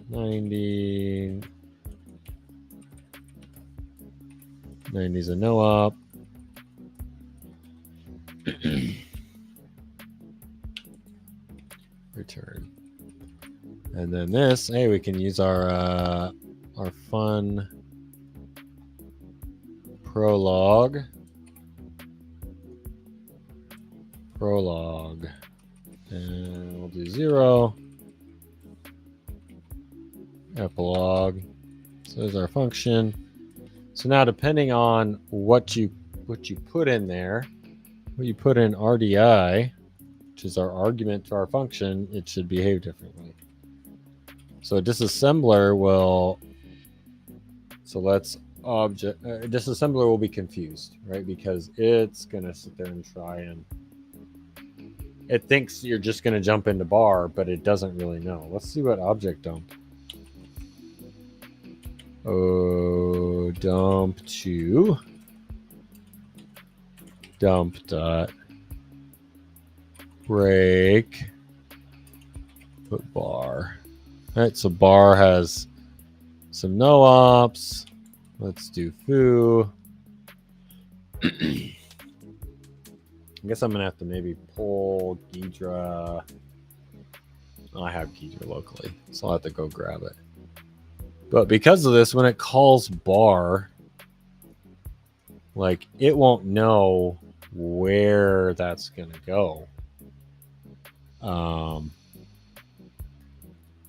90, 90's a no op. Return. And then this, hey, we can use our fun prologue. And we'll do 0. Epilogue. So there's our function. So now depending on what you put in there, what you put in RDI, which is our argument to our function, it should behave differently. So a disassembler will, so let's object, disassembler will be confused, right? Because it's going to sit there and try and, it thinks you're just going to jump into bar, but it doesn't really know. Let's see what object dump. Oh, dump to dump dot break put bar. All right, so bar has some no ops. Let's do foo. I guess I'm gonna have to maybe pull Ghidra. Oh, I have Ghidra locally, so I'll have to go grab it. But because of this, when it calls bar, like it won't know where that's gonna go.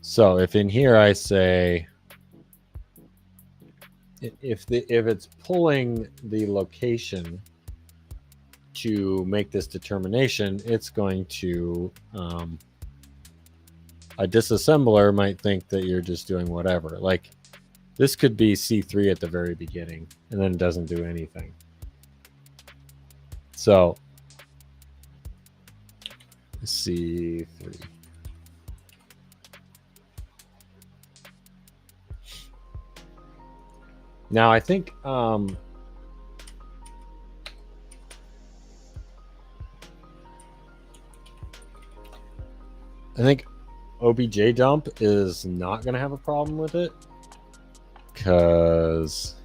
So if in here I say, if it's pulling the location to make this determination, it's going to, a disassembler might think that you're just doing whatever. Like this could be C3 at the very beginning and then it doesn't do anything. So C3. Now I think OBJ dump is not going to have a problem with it because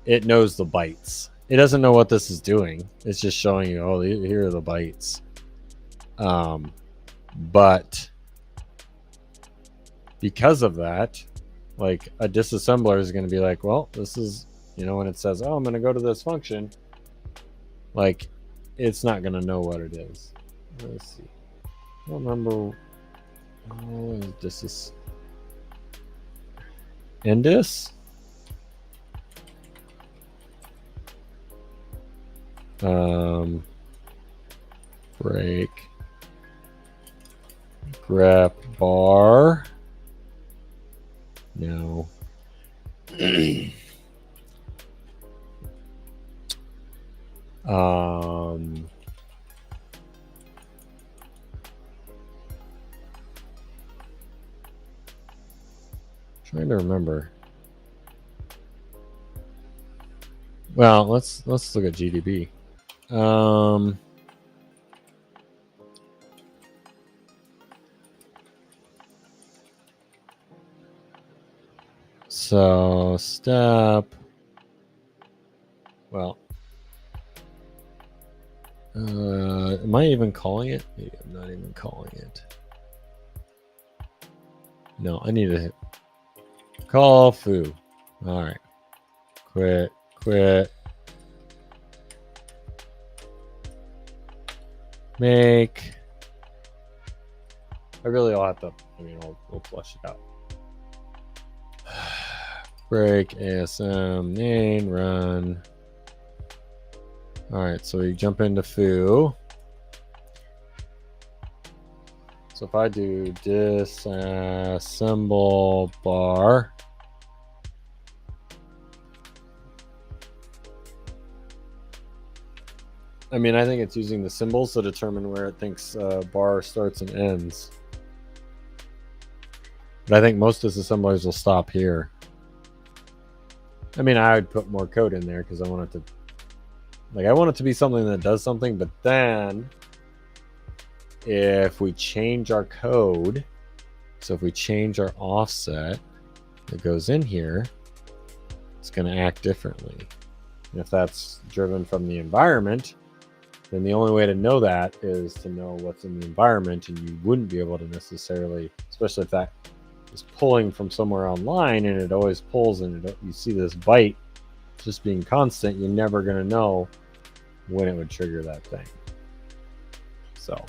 it knows the bytes. It doesn't know what this is doing. It's just showing you, oh, here are the bytes. But because of that, like a disassembler is going to be like, well, this is, you know, when it says, oh, I'm going to go to this function, like it's not going to know what it is. Let's see. I don't remember. Oh, this is Indus. Break grep bar. No. Trying to remember. Well, let's look at GDB. So step. Well, am I even calling it? Maybe I'm not even calling it. No, I need to hit call foo. All right, quit. Make. I really will have to. I mean, we'll flush it out. Break ASM main run. All right, so we jump into foo. So if I do disassemble bar, I mean, I think it's using the symbols to determine where it thinks bar starts and ends. But I think most disassemblers will stop here. I mean, I would put more code in there because I want it to Like I want it to be something that does something, but then if we change our code, so if we change our offset that goes in here, it's going to act differently. And if that's driven from the environment, then the only way to know that is to know what's in the environment, and you wouldn't be able to necessarily, especially if that is pulling from somewhere online and it always pulls and you see this byte just being constant, you're never going to know when it would trigger that thing. So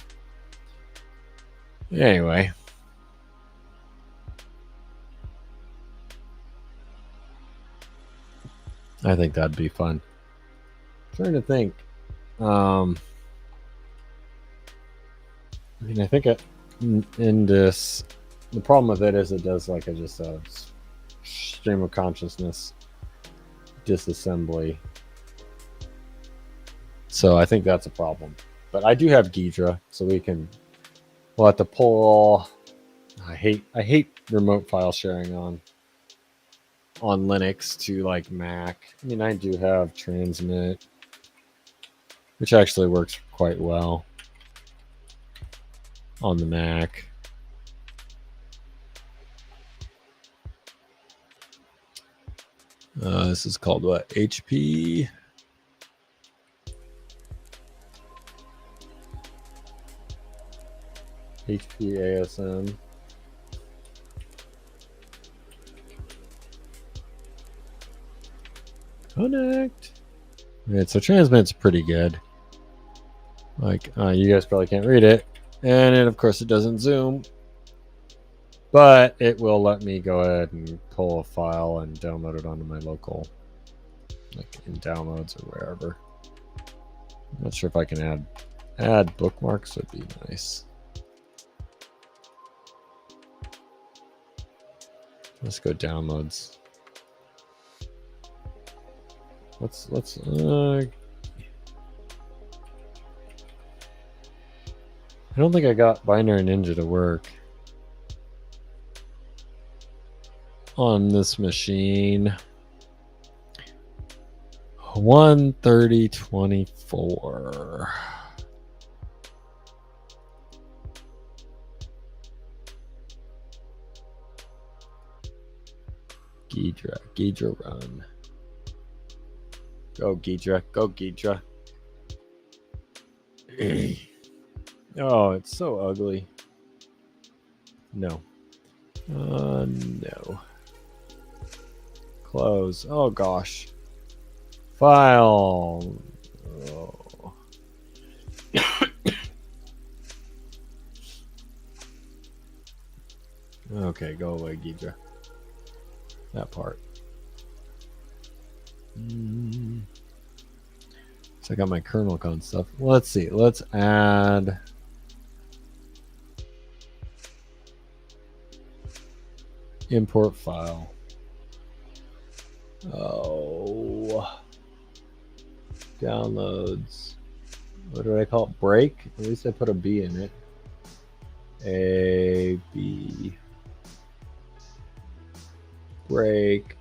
anyway, I think that'd be fun. I'm trying to think. I mean, I think in this, the problem with it is it does like just a stream of consciousness disassembly. So I think that's a problem. But I do have Ghidra, so we'll have to pull. I hate remote file sharing on Linux to like Mac. I mean, I do have Transmit, which actually works quite well on the Mac. This is called what? HP. HP ASM. Connect. Alright, so Transmit's pretty good. Like, you guys probably can't read it. And of course, it doesn't zoom. But it will let me go ahead and pull a file and download it onto my local, like in downloads or wherever. I'm not sure if I can add bookmarks would be nice. Let's go downloads. Let's I don't think I got Binary Ninja to work on this machine. 13024. Ghidra run. Go Ghidra, go Ghidra. Oh, it's so ugly. No. No. Close. Oh gosh. File. Oh. Okay, go away, Ghidra. That part. So I got my kernel code stuff. Let's see. Let's add. Import file. Oh. Downloads. What do I call it? Break? At least I put a B in it. A, B. Break.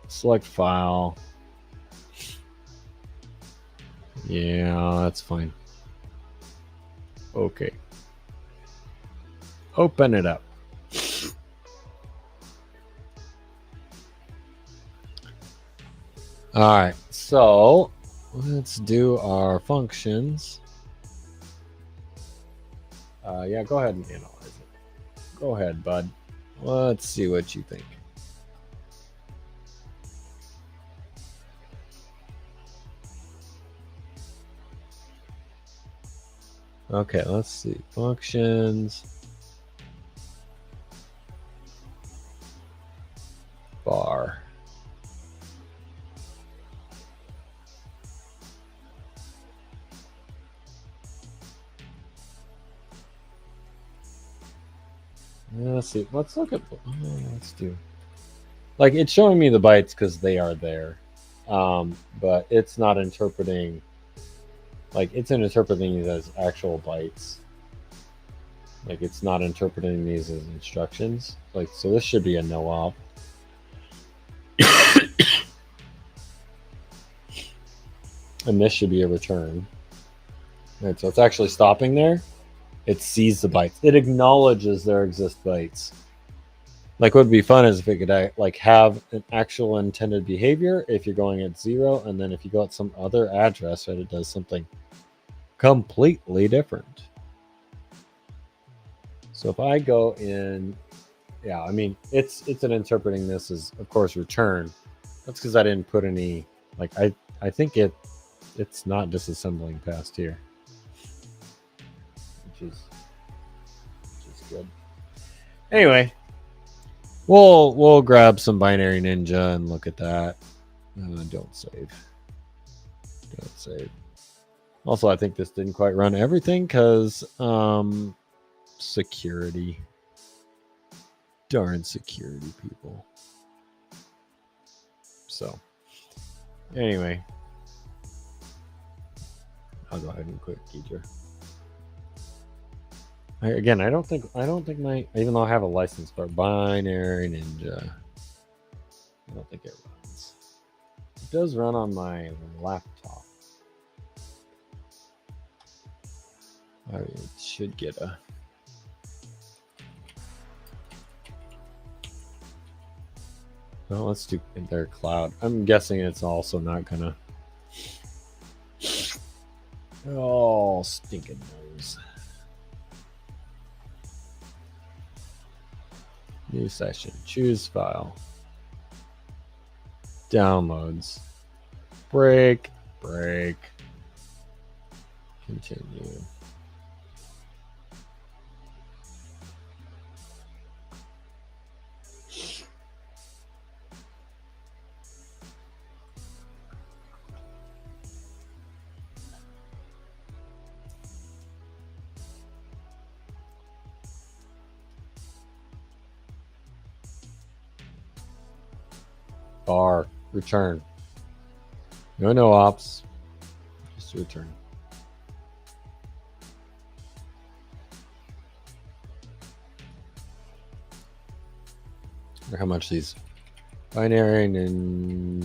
Select file. Yeah, that's fine. Okay. Open it up. All right, so let's do our functions. Yeah, go ahead and analyze it. Go ahead, bud. Let's see what you think. Okay, let's see. Functions. Bar. Let's see. Let's look at. Let's do. Like it's showing me the bytes because they are there, but it's not interpreting. Like it's interpreting these as actual bytes. Like it's not interpreting these as instructions. Like so, this should be a no-op. And this should be a return. Right, so it's actually stopping there. It sees the bytes. It acknowledges there exist bytes. Like, what would be fun is if it could like have an actual intended behavior if you're going at 0, and then if you go at some other address, right, it does something completely different. So if I go in, yeah, I mean, it's an interpreting this as, of course, return. That's because I didn't put any, like, I think it's not disassembling past here, which is good. Anyway, we'll grab some Binary Ninja and look at that. Don't save. Don't save. Also, I think this didn't quite run everything because security. Darn security people. So anyway, I'll go ahead and quit Ghidra. Again, I don't think my, even though I have a license for Binary Ninja, I don't think it runs. It does run on my laptop. It should get a. Well, let's do their cloud. I'm guessing it's also not gonna. Oh, stinking nose. New session. Choose file. Downloads. Break. Continue. Bar. Return. No ops. Just return. I wonder how much these Binary Ninja.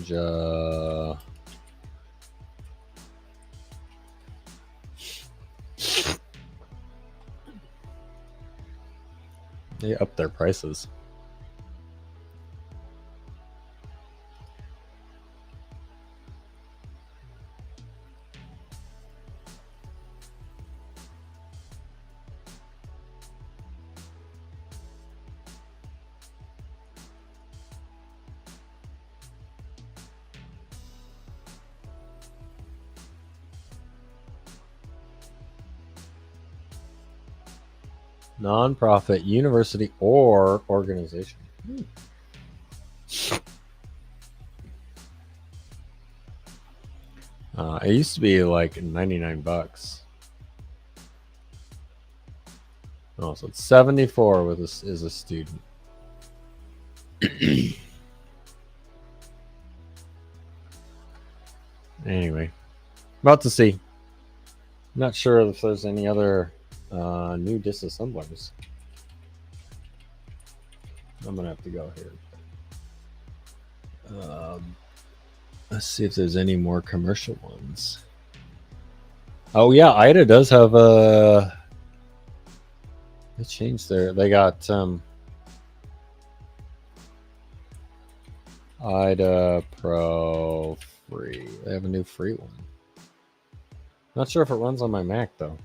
They up their prices. Non-profit, university, or organization. It used to be like 99 bucks. Oh, so it's 74 with this is a student. Anyway, about to see. Not sure if there's any other new disassemblers. I'm gonna have to go here. Let's see if there's any more commercial ones. Oh yeah, Ida does have a. They changed their. They got Ida Pro free. They have a new free one. Not sure if it runs on my Mac though.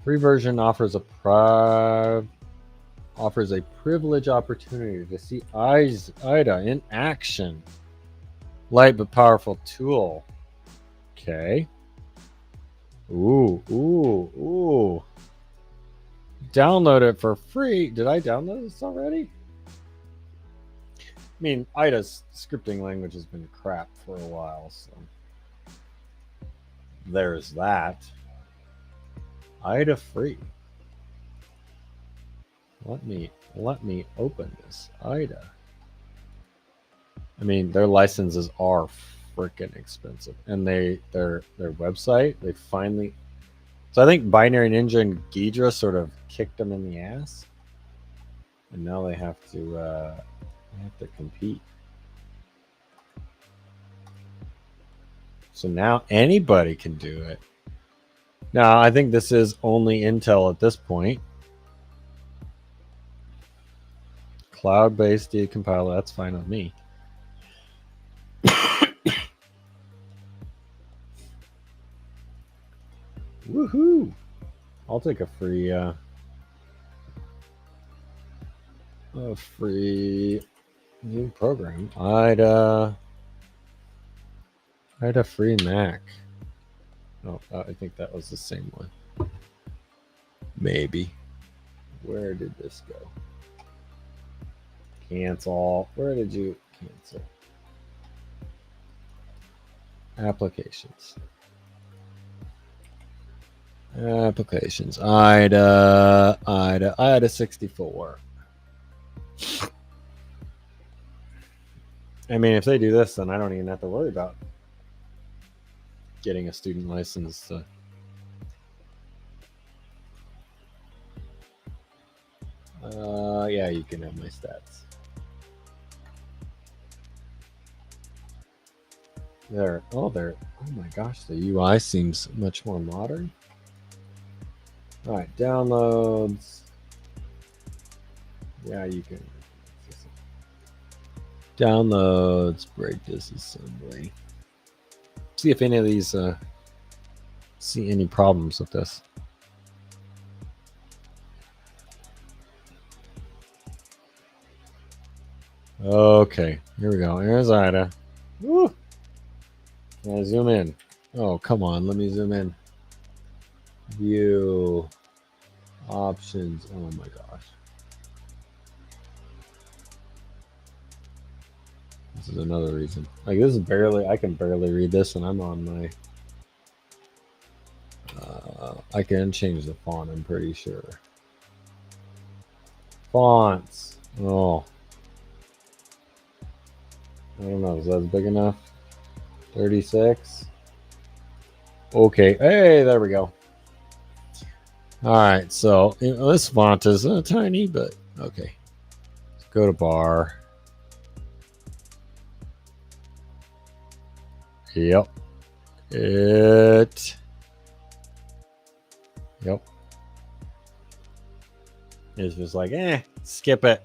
Free version offers a privilege opportunity to see Ida in action. Light but powerful tool. Okay. Ooh. Download it for free. Did I download this already? I mean, Ida's scripting language has been crap for a while, so there's that. Ida free. Let me open this. Ida. I mean, their licenses are freaking expensive, and their website, they finally. So I think Binary Ninja and Ghidra sort of kicked them in the ass, and now they have to compete. So now anybody can do it. Now, I think this is only Intel at this point. Cloud-based decompiler, that's fine with me. Woohoo! I'll take a free new program. I'd a free Mac. Oh, I think that was the same one. Maybe. Where did this go? Cancel. Where did you cancel? Applications. Applications. IDA 64. I mean, if they do this, then I don't even have to worry about getting a student license. Yeah, you can have my stats. There. Oh, there. Oh my gosh, the UI seems much more modern. All right, downloads. Yeah, you can. Downloads, break disassembly. See if any of these see any problems with this. Okay, here we go. Here's IDA. Woo! Can I zoom in? Oh, come on. Let me zoom in. View. Options. Oh my gosh. This is another reason. Like, this is barely, I can barely read this, and I'm on my, I can change the font, I'm pretty sure. Fonts. Oh. I don't know. Is that big enough? 36. Okay. Hey, there we go. All right. So this font is tiny, but okay. Let's go to bar. Yep. Yep. It's just like, skip it.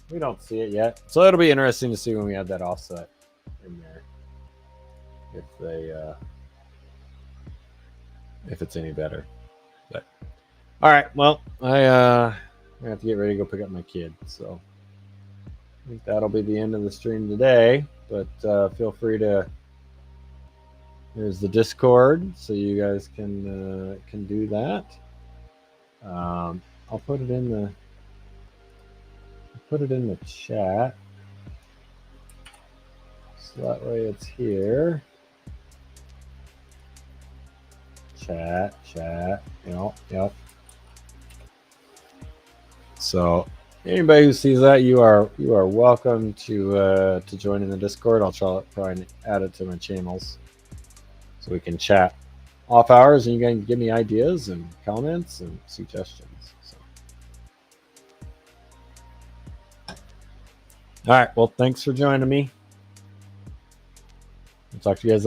We don't see it yet. So it'll be interesting to see when we add that offset in there. If they if it's any better. But all right, well, I have to get ready to go pick up my kid. So I think that'll be the end of the stream today. But feel free to, there's the Discord, so you guys can do that. I'll put it in the chat, so that way it's here. Chat. Yep. So anybody who sees that, you are welcome to join in the Discord. I'll try and add it to my channels so we can chat off hours, and you can give me ideas and comments and suggestions. So. All right. Well, thanks for joining me. I'll talk to you guys later.